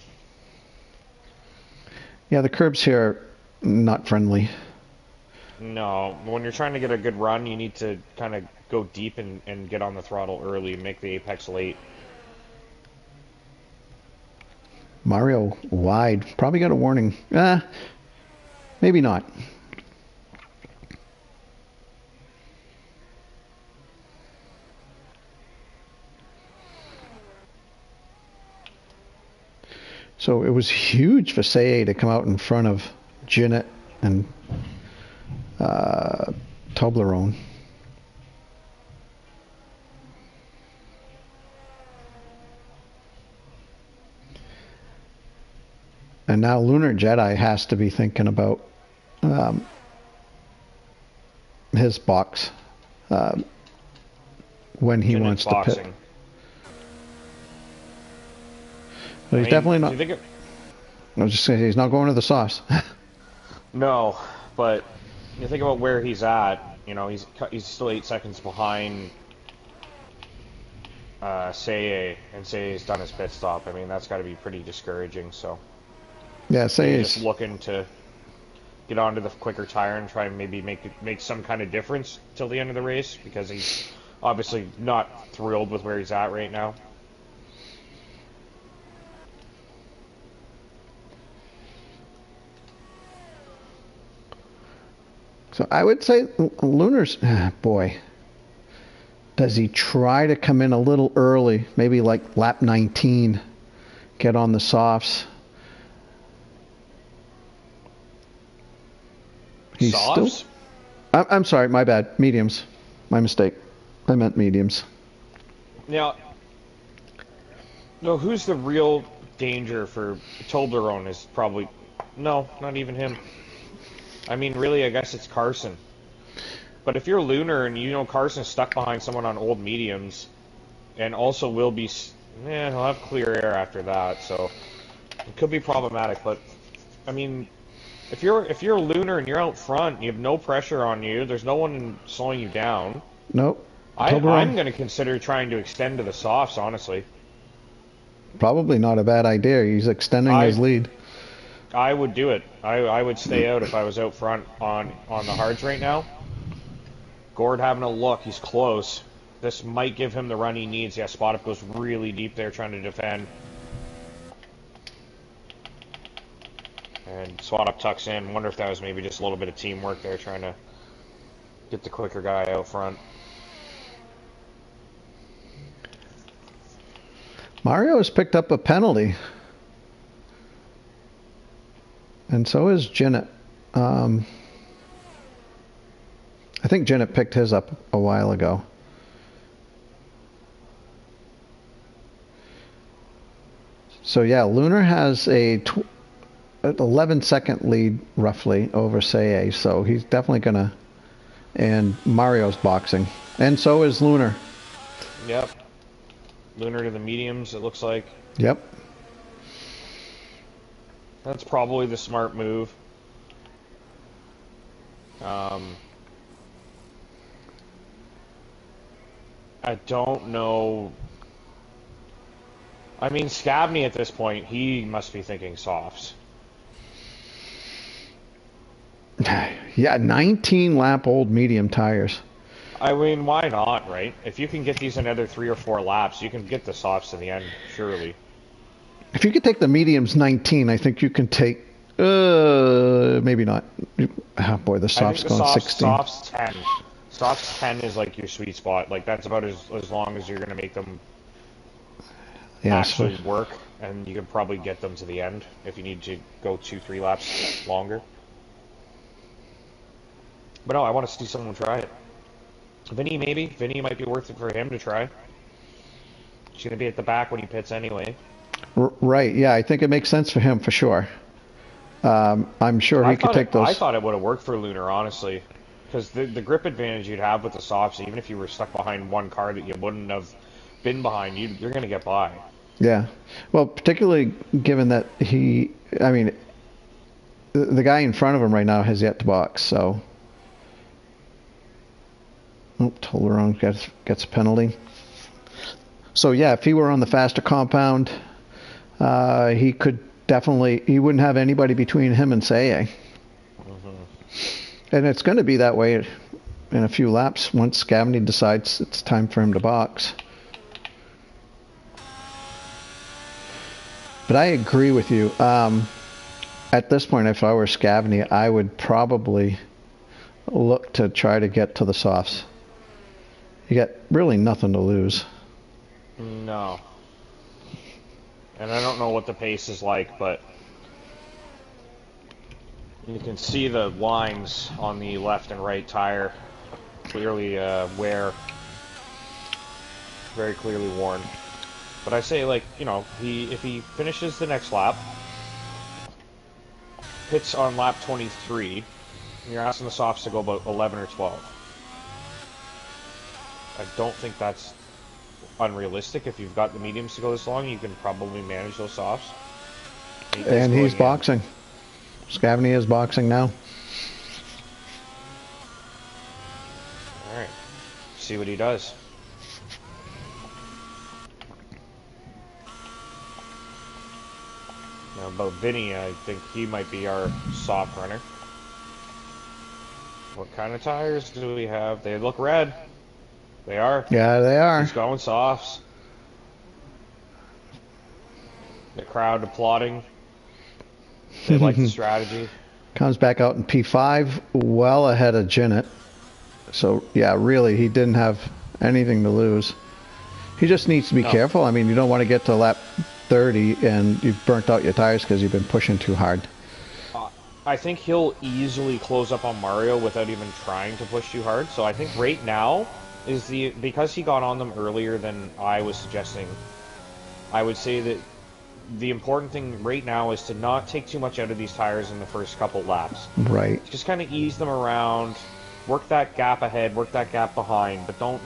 Yeah, the curbs here are not friendly. No, when you're trying to get a good run, you need to kind of go deep and get on the throttle early and make the apex late. Mario wide. Probably got a warning. Maybe not. So it was huge for Say to come out in front of Janet and Toblerone. And now Lunar Jedi has to be thinking about his box when he wants to pit. But he's definitely not. I was just saying he's not going to the sauce. No, but you think about where he's at. You know, he's still 8 seconds behind Say, and Say's done his pit stop. I mean, that's got to be pretty discouraging. So yeah, Say just looking to get onto the quicker tire and try and maybe make some kind of difference till the end of the race, because he's obviously not thrilled with where he's at right now. So I would say Lunar's, boy, does he try to come in a little early, maybe like lap 19, get on the softs. He's Softs? still. I'm sorry, my bad. Mediums, my mistake. I meant mediums. Now, no, who's the real danger for Toblerone is probably no, not even him. I mean, really, I guess it's Carson. But if you're Lunar and you know Carson's stuck behind someone on old mediums, and also will be, he'll have clear air after that, so it could be problematic. But I mean, if you're Lunar and you're out front, and you have no pressure on you, there's no one slowing you down. Nope. I'm going to consider trying to extend to the softs, honestly. Probably not a bad idea. He's extending his lead. I would do it. I would stay out if I was out front on the hards right now. Gord having a look. He's close. This might give him the run he needs. Yeah, Spot Up goes really deep there trying to defend. And Spot Up tucks in. Wonder if that was maybe just a little bit of teamwork there trying to get the quicker guy out front. Mario has picked up a penalty. And so is Jinnit. I think Jinnit picked his up a while ago. So yeah, Lunar has a 11-second lead roughly over Say. So he's definitely gonna. And Mario's boxing, and so is Lunar. Yep. Lunar to the mediums, it looks like. Yep. That's probably the smart move. I don't know. I mean, Scabney at this point, he must be thinking softs. Yeah, 19-lap-old medium tires. I mean, why not, right? If you can get these another 3 or 4 laps, you can get the softs to the end, surely. If you could take the mediums 19, I think you can take. Maybe not. Oh boy, the softs going 16. Softs 10. Softs 10 is like your sweet spot. Like that's about as long as you're gonna make them actually work, and you can probably get them to the end if you need to go 2-3 laps longer. But no, I want to see someone try it. Vinny, maybe. Vinny might be worth it for him to try. He's going to be at the back when he pits anyway. Right, yeah, I think it makes sense for him for sure. I'm sure he could take those. I thought it would have worked for Lunar, honestly. Because the grip advantage you'd have with the softs, even if you were stuck behind one car that you wouldn't have been behind, you're going to get by. Yeah. Well, particularly given that I mean, the guy in front of him right now has yet to box, so. Oh, told wrong, gets a penalty. So yeah, if he were on the faster compound, he could definitely, he wouldn't have anybody between him and Say. And it's going to be that way in a few laps once Scavney decides it's time for him to box. But I agree with you. At this point, if I were Scavney, I would probably look to try to get to the softs. You got really nothing to lose. No. And I don't know what the pace is like, but you can see the lines on the left and right tire clearly wear. Very clearly worn. But I say, like, you know, if he finishes the next lap, pits on lap 23, and you're asking the softs to go about 11 or 12. I don't think that's unrealistic. If you've got the mediums to go this long, you can probably manage those softs. And he's boxing. Scavney is boxing now. Alright. See what he does. Now about Vinny, I think he might be our soft runner. What kind of tires do we have? They look red. They are. Yeah, they are. He's going softs. The crowd applauding. They like the strategy. Comes back out in P5, well ahead of Jinnit. So, yeah, really, he didn't have anything to lose. He just needs to be careful. I mean, you don't want to get to lap 30 and you've burnt out your tires because you've been pushing too hard. I think he'll easily close up on Mario without even trying to push too hard. So I think right now is because he got on them earlier than I was suggesting, I would say that the important thing right now is to not take too much out of these tires in the first couple laps. Right. Just kind of ease them around, work that gap ahead, work that gap behind, but don't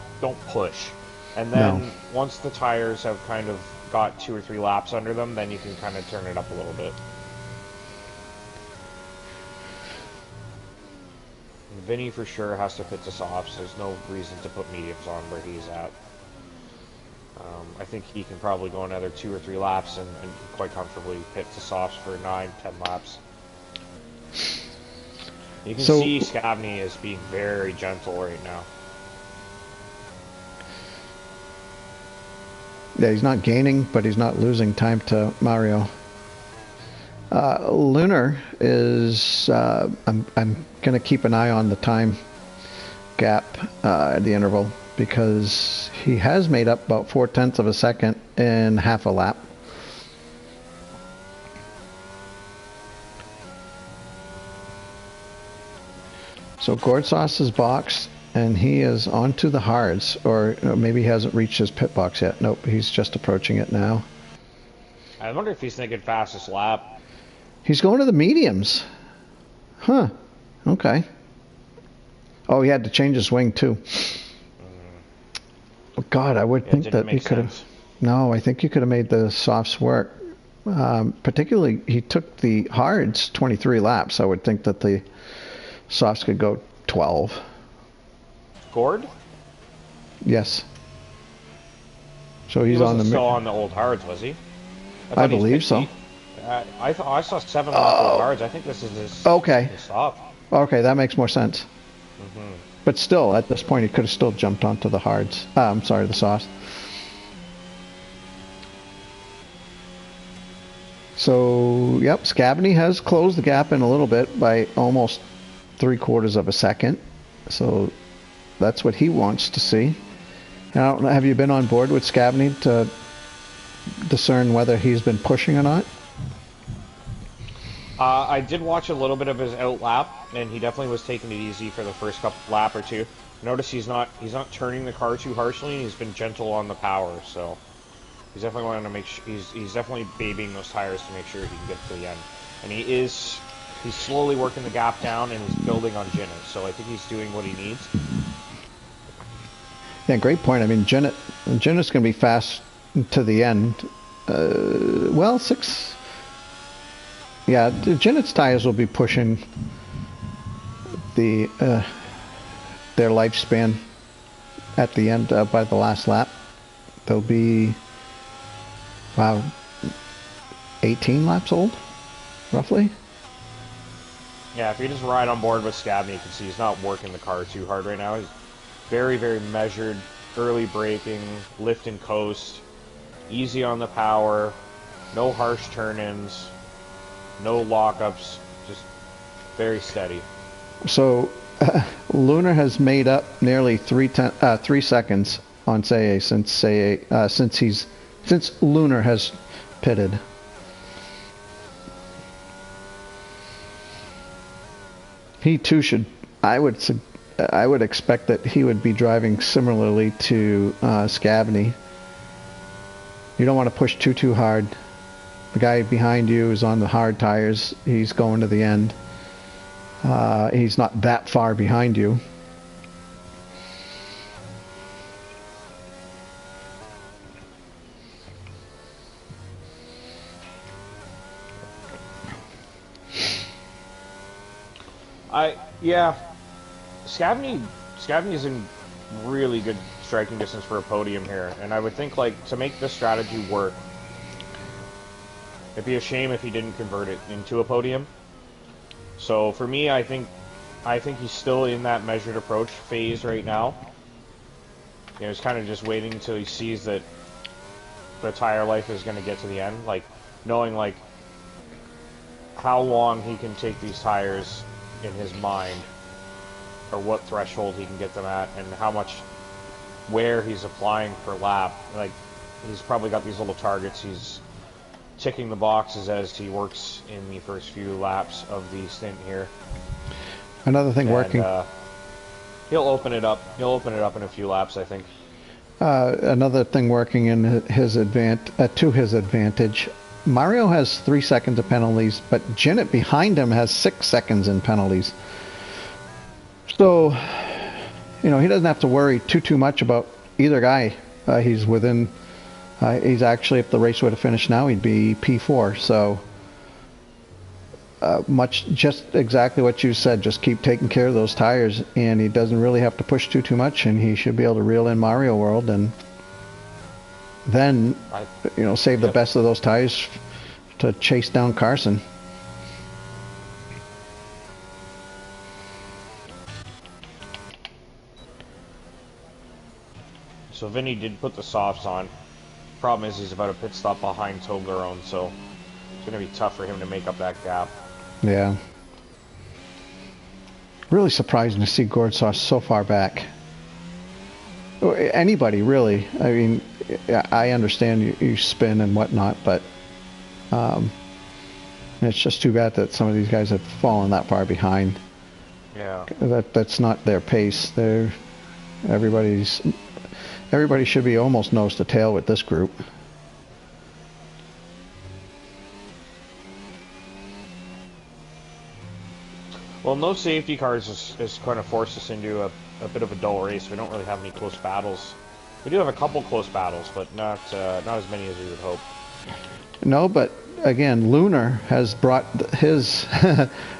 push. And then once the tires have kind of got 2 or 3 laps under them, then you can kind of turn it up a little bit. Vinny for sure has to pit the softs. There's no reason to put mediums on where he's at. I think he can probably go another 2 or 3 laps and quite comfortably pit to softs for 9, 10 laps. You can see Scavney is being very gentle right now. Yeah, he's not gaining, but he's not losing time to Mario. Lunar is, I'm going to keep an eye on the time gap at the interval, because he has made up about 0.4 of a second in half a lap. So Gordsauce is boxed, and he is onto the hards, or maybe he hasn't reached his pit box yet. Nope, he's just approaching it now. I wonder if he's thinking fastest lap. He's going to the mediums. Huh. Okay. Oh, he had to change his wing too. Oh, God, I would think that he could have. No, I think you could have made the softs work. Particularly, he took the hards 23 laps. I would think that the softs could go 12. Gord? Yes. So he's on the. Still on the old hards, was he? I believe so. I saw 7 old hards. I think this is his. Okay. His soft. Okay, that makes more sense. But still, at this point, he could have still jumped onto the hards. I'm sorry, the softs. So, yep, Scavney has closed the gap in a little bit by almost 3/4 of a second. So that's what he wants to see. Now, have you been on board with Scavney to discern whether he's been pushing or not? I did watch a little bit of his out lap, and he definitely was taking it easy for the first lap or two. Notice he's not turning the car too harshly, and he's been gentle on the power. So he's definitely wanting to make sure he's definitely babying those tires to make sure he can get to the end. And he's slowly working the gap down, and he's building on Jinnit. So I think he's doing what he needs. Yeah, great point. I mean, Jinnit's going to be fast to the end. Well, 6. Yeah, Jinnit's tires will be pushing their lifespan at the end by the last lap. They'll be, wow, 18 laps old, roughly. Yeah, if you just ride on board with Scavney, you can see he's not working the car too hard right now. He's very, very measured, early braking, lift and coast, easy on the power, no harsh turn-ins. No lockups, just very steady. So, Lunar has made up nearly 3 seconds on Seye since Lunar has pitted. He too should. I would expect that he would be driving similarly to Scavney. You don't want to push too hard. The guy behind you is on the hard tires. He's going to the end. He's not that far behind you. Yeah. Scavney's in really good striking distance for a podium here, and I would think, like, to make this strategy work, it'd be a shame if he didn't convert it into a podium. So for me, I think he's still in that measured approach phase right now. You know, he's kind of just waiting until he sees that the tire life is going to get to the end, like knowing like how long he can take these tires in his mind, or what threshold he can get them at, and how much wear he's applying per lap. Like, he's probably got these little targets he's ticking the boxes as he works in the first few laps of the stint here. Another thing working. He'll open it up. He'll open it up in a few laps, I think. Another thing working in his to his advantage. Mario has 3 seconds of penalties, but Jinnit behind him has 6 seconds in penalties. So, you know, he doesn't have to worry too much about either guy. He's within. He's actually, if the race would have finished now, he'd be P4. So, just exactly what you said. Just keep taking care of those tires, and he doesn't really have to push too much, and he should be able to reel in Mario World. And then, save the Yep. best of those tires to chase down Carson. So Vinny did put the softs on. Problem is he's about a pit stop behind Toblerone, so it's going to be tough for him to make up that gap. Yeah. Really surprising to see Gordsauce so far back. Anybody, really. I mean, I understand you spin and whatnot, but it's just too bad that some of these guys have fallen that far behind. Yeah. That's not their pace. Everybody should be almost nose to tail with this group. Well, no safety cars is kind of forced us into a bit of a dull race. We don't really have any close battles. We do have a couple close battles, but not as many as we would hope. No, but again, Lunar has brought his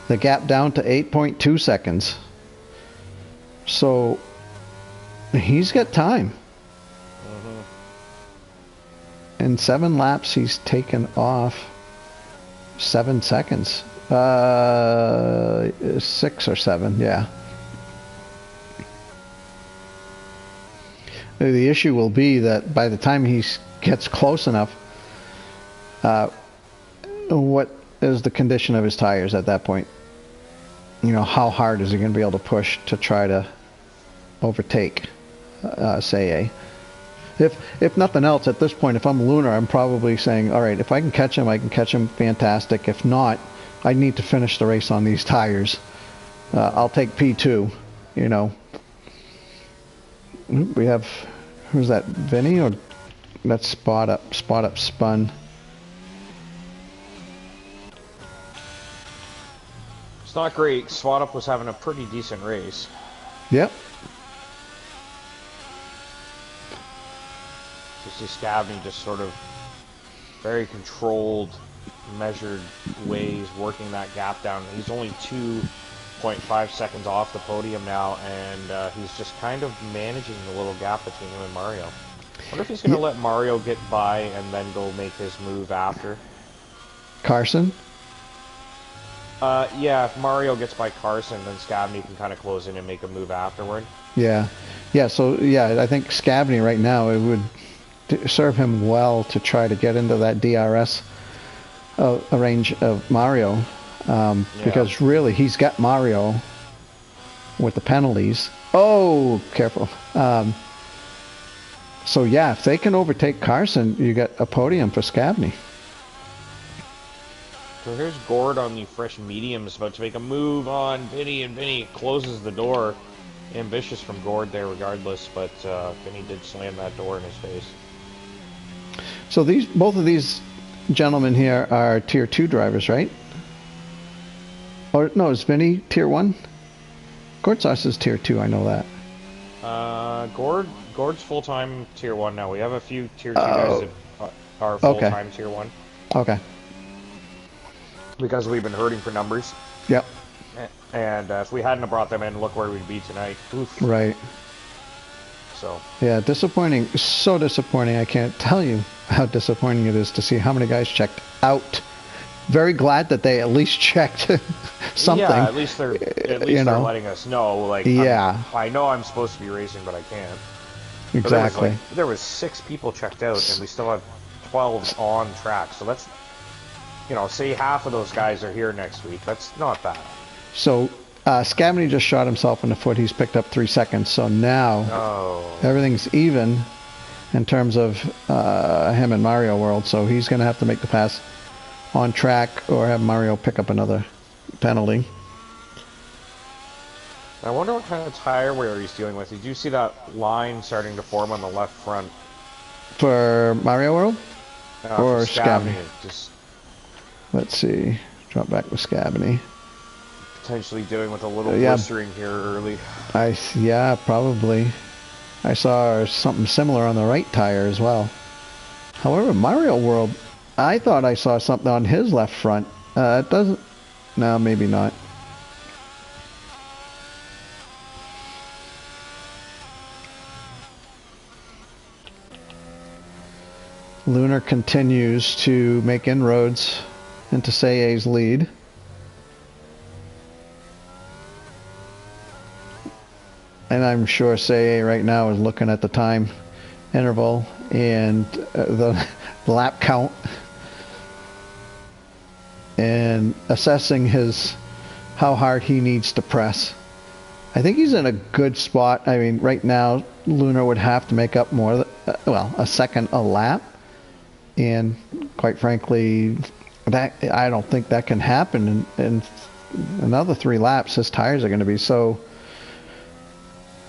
the gap down to 8.2 seconds. So he's got time. In 7 laps, he's taken off 7 seconds. 6 or 7, yeah. The issue will be that by the time he gets close enough, what is the condition of his tires at that point? How hard is he going to be able to push to try to overtake, say, If nothing else, at this point, if I'm Lunar, I'm probably saying, all right, if I can catch him, fantastic. If not, I need to finish the race on these tires. I'll take P2, We have, who's that, Vinny, or that's Spot Up spun? It's not great. Spot Up was having a pretty decent race. Yep. You see Scavney just sort of very controlled, measured ways working that gap down. He's only 2.5 seconds off the podium now, and he's just kind of managing the little gap between him and Mario. I wonder if he's going to let Mario get by and then go make his move after. Carson? Yeah, if Mario gets by Carson, then Scavney can kind of close in and make a move afterward. Yeah. So, I think Scavney right now, it would serve him well to try to get into that DRS range of Mario, because really he's got Mario with the penalties. Oh, careful. So yeah, if they can overtake Carson, you get a podium for Scavney. So here's Gord on the fresh mediums, about to make a move on Vinny, and Vinny closes the door. Ambitious from Gord there regardless, but Vinny did slam that door in his face. So both of these gentlemen here are Tier 2 drivers, right? Or no, is Vinny Tier 1? Gordsauce is Tier 2, I know that. Gord's full-time Tier 1 now. We have a few Tier 2 guys that are full-time Tier 1. Okay. Because we've been hurting for numbers. Yep. And if we hadn't brought them in, look where we'd be tonight. Oof. Right. So. Yeah, disappointing. So disappointing. I can't tell you how disappointing it is to see how many guys checked out. Very glad that they at least checked something. Yeah, at least they're letting us know. Like, yeah. I know I'm supposed to be racing, but I can't. Exactly. There was 6 people checked out, and we still have 12 on track. So that's, say half of those guys are here next week. That's not bad. So Scavney just shot himself in the foot. He's picked up 3 seconds. So now everything's even in terms of him and Mario World. So he's going to have to make the pass on track or have Mario pick up another penalty. I wonder what kind of tire wear he's dealing with. Did you see that line starting to form on the left front? For Mario World? Or Scavney? Let's see. Drop back with Scavney. Potentially dealing with a little blistering here early. Yeah, probably. I saw something similar on the right tire as well. However, Mario World, I thought I saw something on his left front. It doesn't. No, maybe not. Lunar continues to make inroads into Saye's lead. And I'm sure Saye right now is looking at the time interval and the lap count and assessing how hard he needs to press. I think he's in a good spot. I mean, right now, Lunar would have to make up more, a second a lap. And quite frankly, I don't think that can happen. In another 3 laps, his tires are going to be so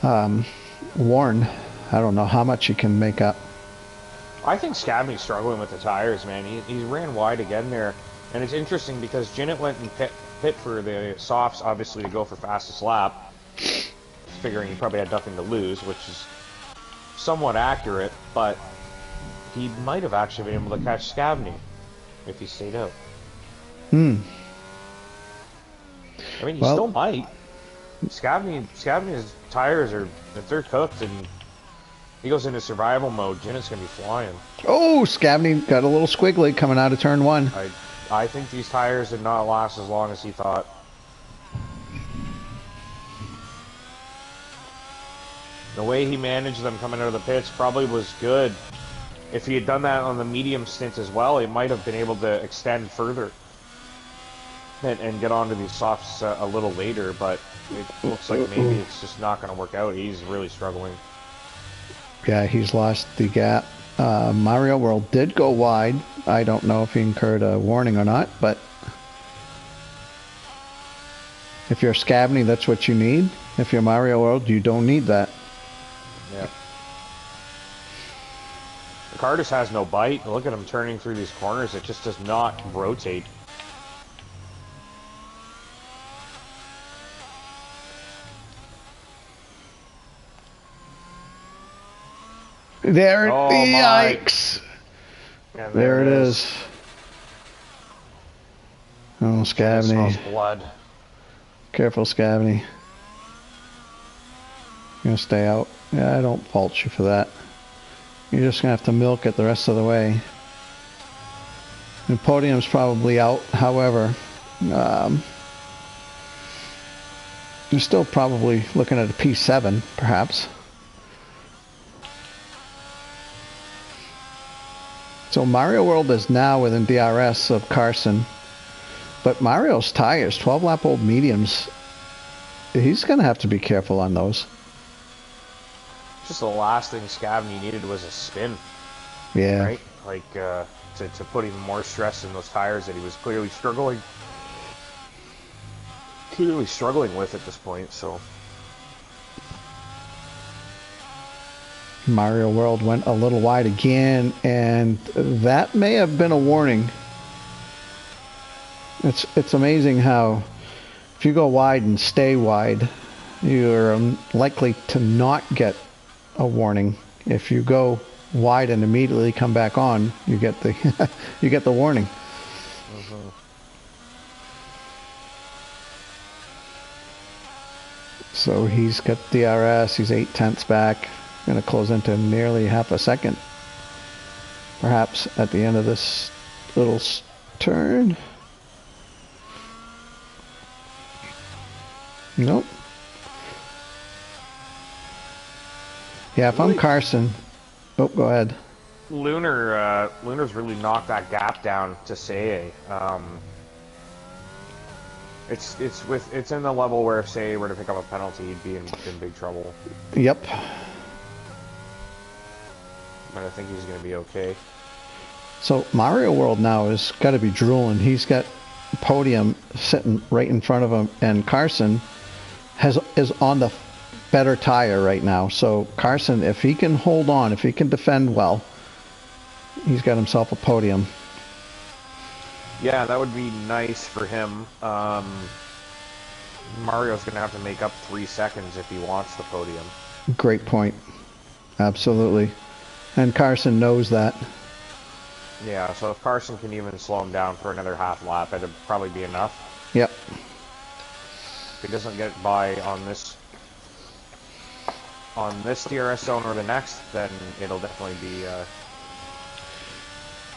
worn. I don't know how much he can make up. I think Scabney's struggling with the tires, man. He ran wide again there. And it's interesting because Jinnit went and pit for the softs, obviously, to go for fastest lap. Figuring he probably had nothing to lose, which is somewhat accurate, but he might have actually been able to catch Scabney if he stayed out. I mean, he still might. Scabney's tires are, if they're cooked and he goes into survival mode, Jinnit's going to be flying. Oh, Scabney got a little squiggly coming out of turn 1. I think these tires did not last as long as he thought. The way he managed them coming out of the pits probably was good. If he had done that on the medium stint as well, he might have been able to extend further and get onto these softs a little later, but it looks like maybe it's just not going to work out. He's really struggling. Yeah, he's lost the gap. Mario World did go wide. I don't know if he incurred a warning or not, but if you're Scabney, that's what you need. If you're Mario World, you don't need that. Yeah. The car just has no bite. Look at him turning through these corners. It just does not rotate. There, yikes! Yeah, there it is. Oh, Scabney. Smells blood. Careful, Scabney. You're gonna stay out. Yeah, I don't fault you for that. You're just gonna have to milk it the rest of the way. The podium's probably out. However, you're still probably looking at a P7, perhaps. So Mario World is now within DRS of Carson, but Mario's tires, 12-lap-old mediums, he's going to have to be careful on those. Just the last thing Scabney needed was a spin. Yeah. Right? Like, to put even more stress in those tires that he was clearly struggling with at this point, so... Mario World went a little wide again, and that may have been a warning. It's amazing how if you go wide and stay wide, you're likely to not get a warning. If you go wide and immediately come back on, you get the you get the warning. Mm-hmm. So he's got DRS. He's 0.8 back. Going to close into nearly half a second, perhaps at the end of this little turn. Nope. Yeah, if I'm Carson. Oh, go ahead. Lunar's really knocked that gap down to Saye. It's in the level where if Saye were to pick up a penalty, he'd be in big trouble. Yep. But I think he's going to be okay. So Mario World now has got to be drooling. He's got podium sitting right in front of him, and Carson is on the better tire right now. So Carson, if he can hold on, if he can defend well, he's got himself a podium. Yeah, that would be nice for him. Mario's going to have to make up 3 seconds if he wants the podium. Great point. Absolutely. And Carson knows that. Yeah, so if Carson can even slow him down for another half lap, it'd probably be enough. Yep. If he doesn't get by on this DRS zone or the next, then it'll definitely be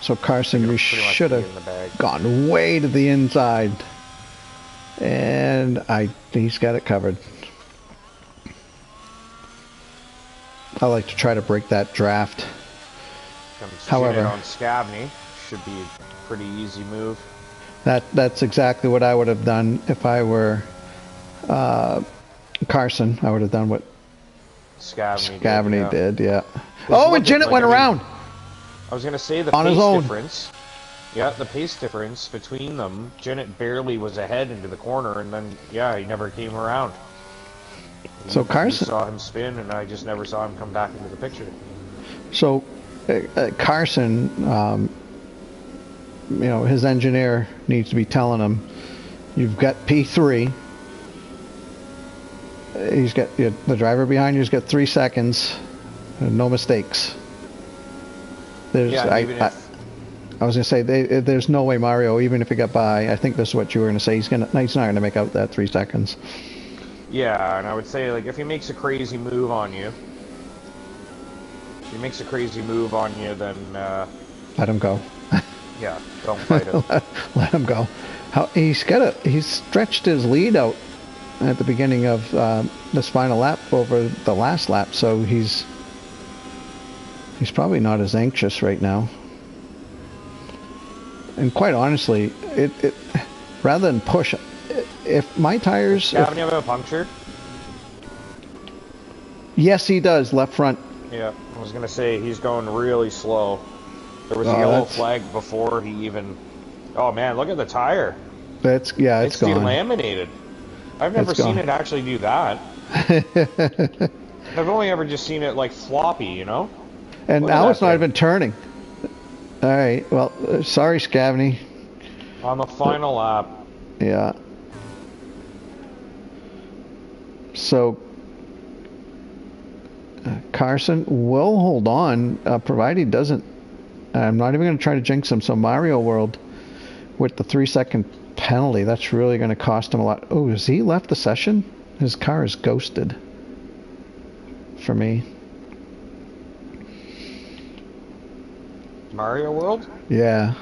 So Carson, you Pretty much should be have in the bag. gone way to the inside. And he's got it covered. I like to try to break that draft. However, on Scavney should be a pretty easy move. That's exactly what I would have done if I were Carson. I would have done what Scavney did. Yeah. Oh, and Jinnit went around. I was gonna say the pace difference. Yeah, the pace difference between them. Jinnit barely was ahead into the corner, and then yeah, he never came around. So Carson saw him spin, and I just never saw him come back into the picture. So Carson, you know, his engineer needs to be telling him, you've got P3. He's got the driver behind you's got 3 seconds, no mistakes. There's I was gonna say there's no way Mario, even if he got by. I think this is what you were gonna say. He's not gonna make out that 3 seconds. Yeah, and I would say, like, if he makes a crazy move on you, then let him go. Yeah, don't fight him. Let him go. He's stretched his lead out at the beginning of this final lap over the last lap, so he's probably not as anxious right now. And quite honestly, it rather than push, if my tires... Does Gavin have a puncture? Yes, he does, left front. Yeah, I was gonna say, he's going really slow. There was a yellow flag before he even... Oh man, look at the tire. It's gone. It's delaminated. I've never seen it actually do that. I've only ever just seen it like floppy, you know? And now it's not even turning. Alright, well, sorry Scavney. On the final lap. Yeah. So Carson will hold on, provided he doesn't. I'm not even going to try to jinx him. So Mario World, with the 3-second penalty, that's really going to cost him a lot. Oh, has he left the session? His car is ghosted. For me. Mario World? Yeah.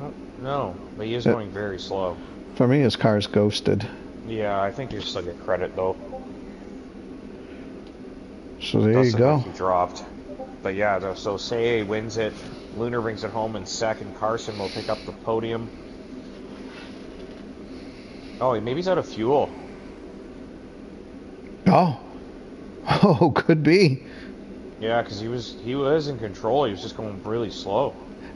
Oh, no, but he is going very slow. For me, his car is ghosted. Yeah, I think you still get credit though. So there you go. Like he dropped. But yeah, so Say wins it. Lunar brings it home in second. Carson will pick up the podium. Oh, maybe he's out of fuel. Oh. Oh, could be. Yeah, because he was in control. He was just going really slow.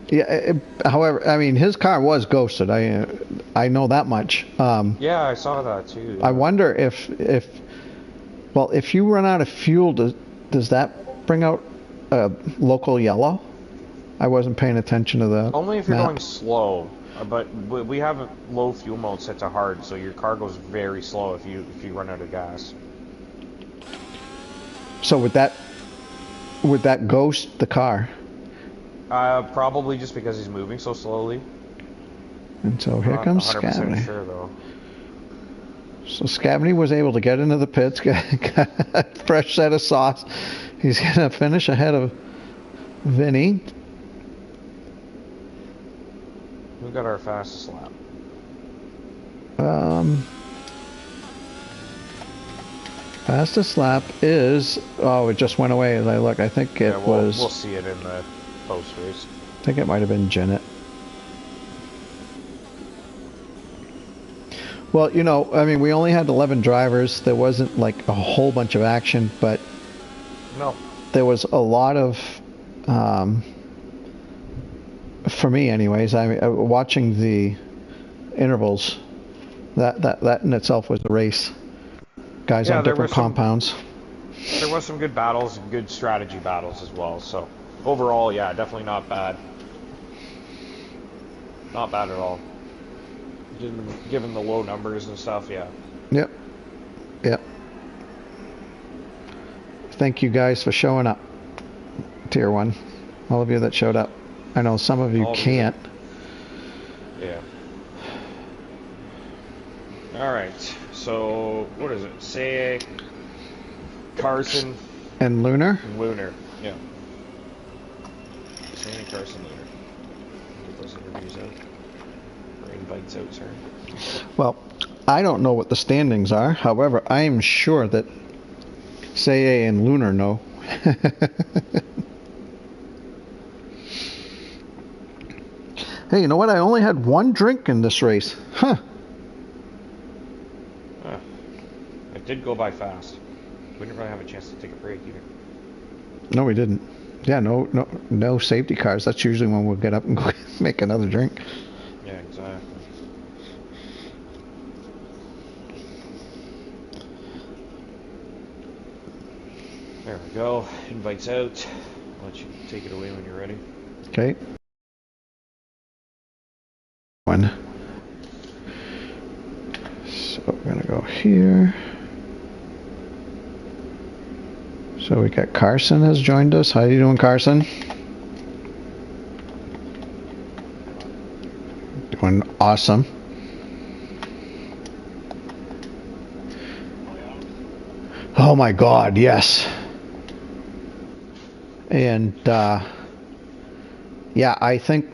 Yeah. However, I mean, his car was ghosted. I know that much. Yeah, I saw that too. Yeah. I wonder if you run out of fuel, does that bring out a local yellow? I wasn't paying attention to that. Only if you're going slow. But we have low fuel mode set to hard, so your car goes very slow if you run out of gas. So would that ghost the car? Probably just because he's moving so slowly. And so here comes Scavney. Sure, though. So Scavney was able to get into the pits, got a fresh set of sauce. He's going to finish ahead of Vinny. We got our fastest lap. Fastest lap is... Oh, it just went away as I look. I think it was... We'll see it in the post-race. I think it might have been Jinnit. Well, you know, I mean, we only had 11 drivers. There wasn't, like, a whole bunch of action, but... No. There was a lot of... for me, anyways, I mean, watching the intervals, that in itself was a race. Guys on different compounds. There was some good battles and good strategy battles as well. So overall, yeah, definitely not bad. Not bad at all. Given the low numbers and stuff, yeah. Yep. Yep. Thank you guys for showing up. Tier 1. All of you that showed up. I know some of you can't. Yeah. Alright, so what is it? Say Carson and Lunar? Lunar, yeah. Say Carson later. Get those interviews out. Or invites out, sorry. Well, I don't know what the standings are. However, I am sure that Say and Lunar know. Hey, you know what? I only had one drink in this race. Huh. It did go by fast. We didn't really have a chance to take a break either. No, we didn't. Yeah, no safety cars. That's usually when we'll get up and go make another drink. Yeah, exactly. There we go. Invites out. I'll let you take it away when you're ready. Okay. One. So we're gonna go here. So we got Carson has joined us. How you doing, Carson? Doing awesome. Oh my God, yes. And yeah, I think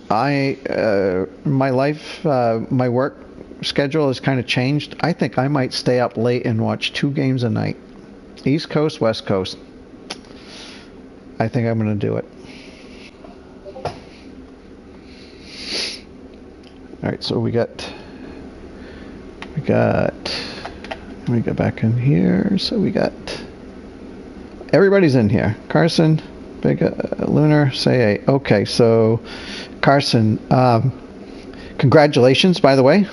my life, my work schedule has kind of changed. I think I might stay up late and watch 2 games a night. East Coast, West Coast. I think I'm going to do it. All right, so we got, let me go back in here. So we got, everybody's in here. Carson, Big Lunar, Say. Okay, so Carson, congratulations, by the way.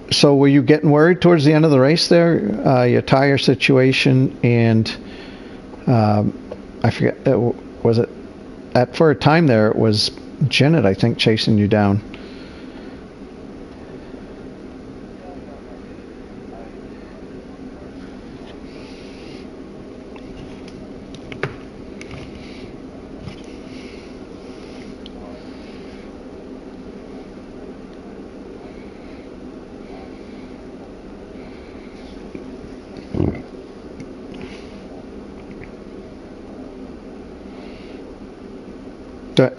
So were you getting worried towards the end of the race there? Your tire situation and I forget, was it, for a time there it was Janet, I think, chasing you down.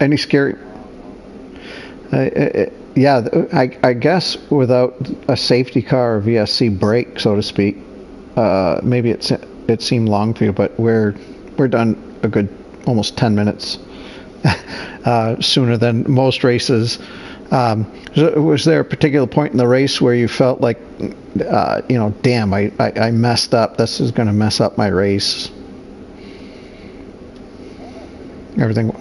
Any scary? Yeah, I guess without a safety car or VSC brake, so to speak, maybe it seemed long for you, but we're done a good almost 10 minutes sooner than most races. Was there a particular point in the race where you felt like, damn, I messed up. This is going to mess up my race? Everything.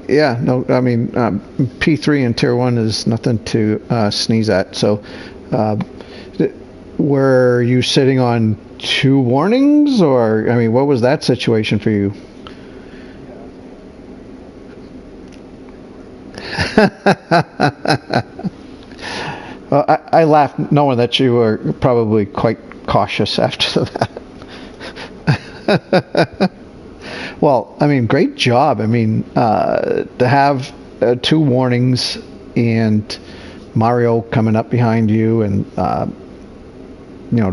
Yeah, no, I mean, P3 and Tier 1 is nothing to sneeze at. So, were you sitting on 2 warnings, or, I mean, what was that situation for you? Well, I laughed knowing that you were probably quite cautious after that. Well, I mean, great job. I mean, to have 2 warnings and Mario coming up behind you, and to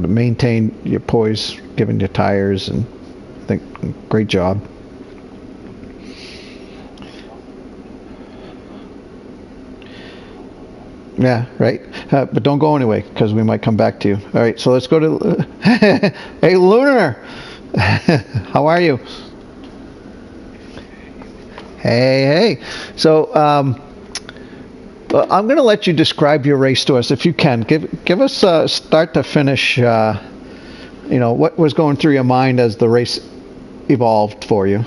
maintain your poise, given your tires, and I think great job. Yeah, right. But don't go anyway, because we might come back to you. All right, so let's go to. Hey, Lunar, how are you? Hey. So I'm going to let you describe your race to us, if you can. Give us start to finish. What was going through your mind as the race evolved for you.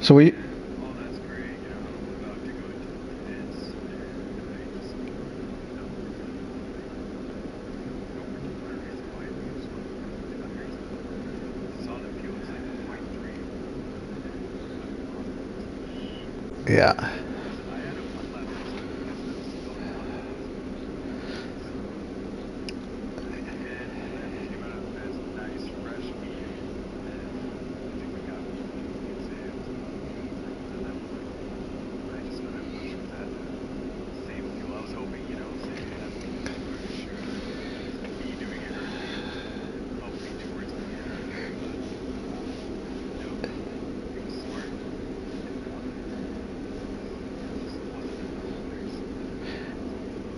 So we. Yeah.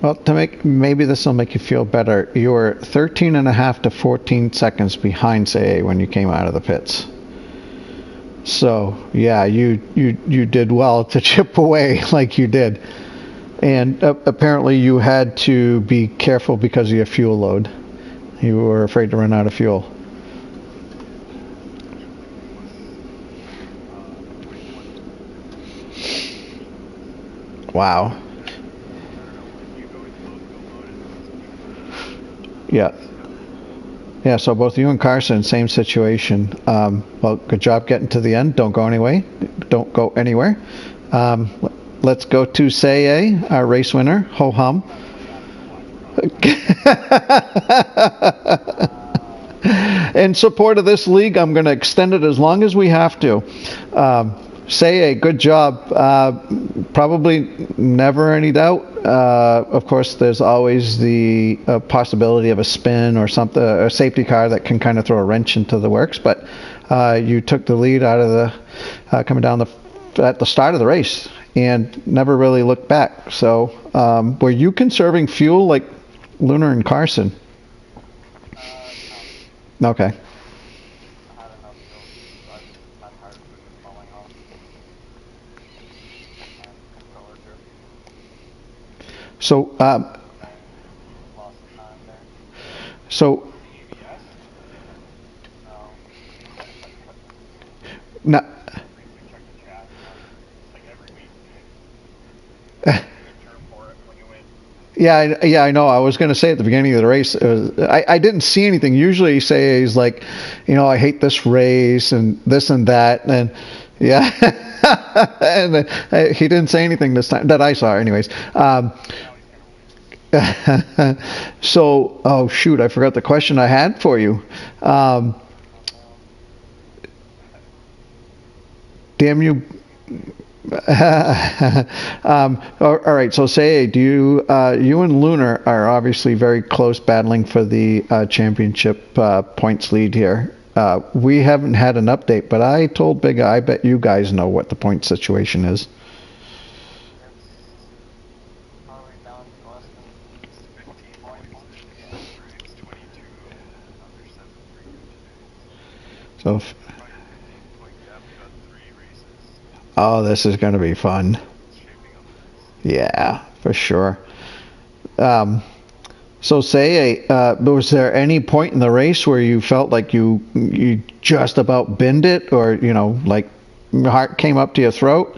Well, to make maybe this will make you feel better. You were 13 and a half to 14 seconds behind Say when you came out of the pits. So yeah, you did well to chip away like you did, and apparently you had to be careful because of your fuel load. You were afraid to run out of fuel. Wow. Yeah. Yeah, so both you and Carson, same situation. Well, good job getting to the end. Don't go anyway. Don't go anywhere. Let's go to Say, our race winner. Ho hum. In support of this league, I'm going to extend it as long as we have to. Say good job. Probably never any doubt. Of course, there's always the possibility of a spin or something, a safety car that can kind of throw a wrench into the works. But you took the lead out of the coming down at the start of the race and never really looked back. So, were you conserving fuel like Lunar and Carson? Okay. So, so now, yeah, I know. I was going to say at the beginning of the race, I didn't see anything. Usually, you say he's like, I hate this race and this and that, and yeah, and he didn't say anything this time that I saw, anyways. So, oh shoot, I forgot the question I had for you. Damn you. All right, so Say, do you and Lunar are obviously very close, battling for the championship points lead here. We haven't had an update, but I told Big I bet you guys know what the point situation is. So, oh, this is going to be fun. Yeah, for sure. So Say, was there any point in the race where you felt like you just about binned it, or like your heart came up to your throat?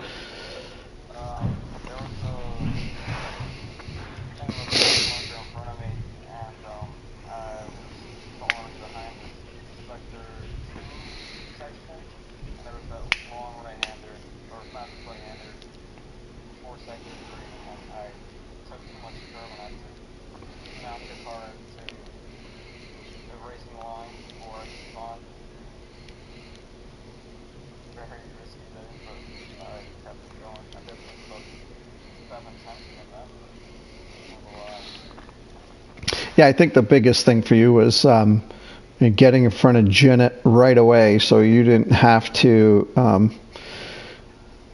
Yeah, I think the biggest thing for you was getting in front of Janet right away, so you didn't have to,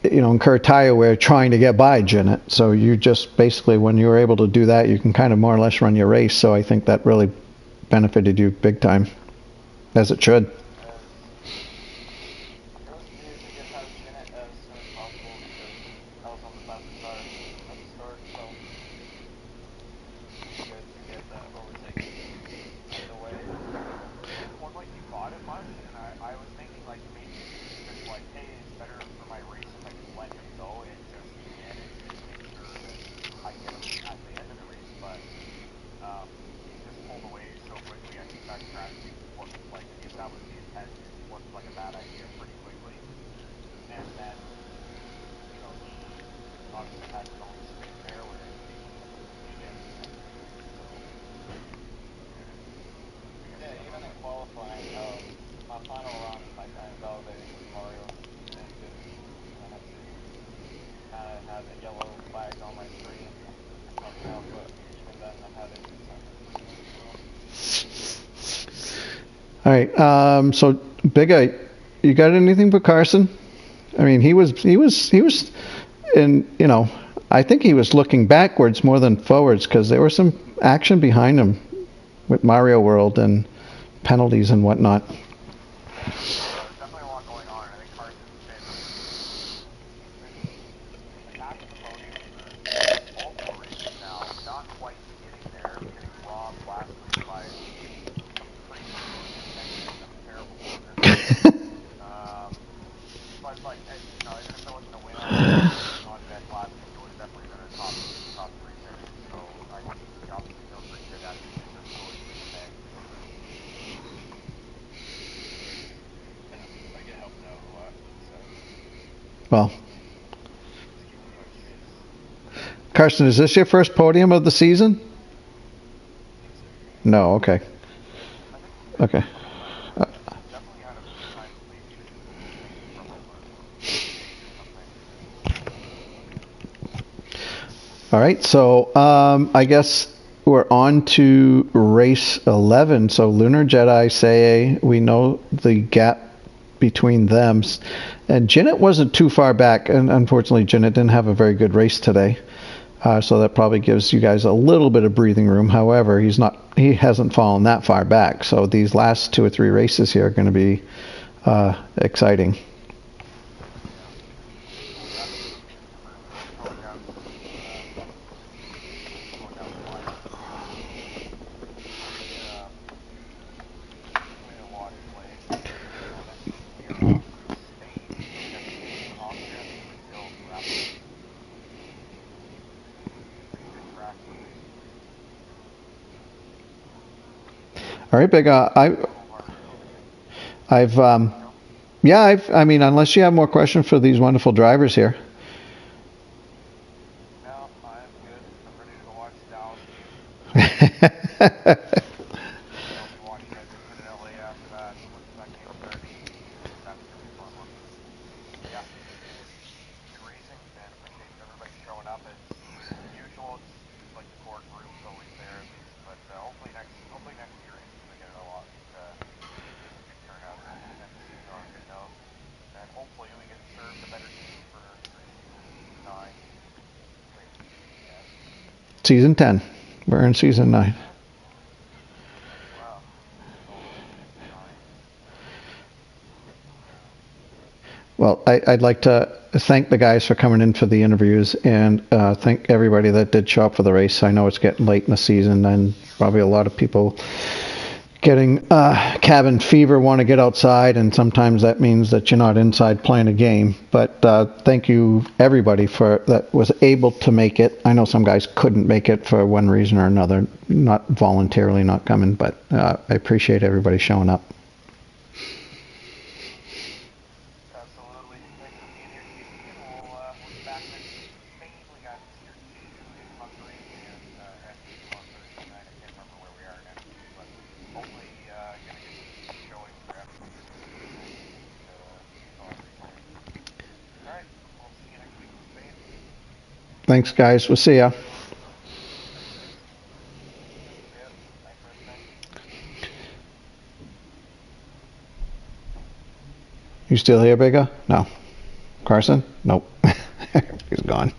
incur tire wear trying to get by Janet. So you just basically, when you were able to do that, you can kind of more or less run your race. So I think that really benefited you big time, as it should. All right. So, Big Eye, you got anything for Carson? I mean, he was, and I think he was looking backwards more than forwards because there was some action behind him with Mario World and penalties and whatnot. Well, Carson, is this your first podium of the season? No. Okay. Okay. All right. So I guess we're on to race 11. So Lunar Jedi, Seiya, we know the gap between them. And Jinnit wasn't too far back. And unfortunately, Jinnit didn't have a very good race today. So that probably gives you guys a little bit of breathing room. However, he hasn't fallen that far back. So these last 2 or 3 races here are going to be exciting. All right, Big. I mean, unless you have more questions for these wonderful drivers here. No, I'm good. I'm ready to go watch Dallas. Season 10. We're in season 9. Well, I'd like to thank the guys for coming in for the interviews and thank everybody that did show up for the race. I know it's getting late in the season and probably a lot of people getting cabin fever, want to get outside, and sometimes that means that you're not inside playing a game. But thank you, everybody, that was able to make it. I know some guys couldn't make it for one reason or another, not voluntarily not coming, but I appreciate everybody showing up. Thanks, guys. We'll see ya. You still here, Bigger? No. Carson? Nope. He's gone.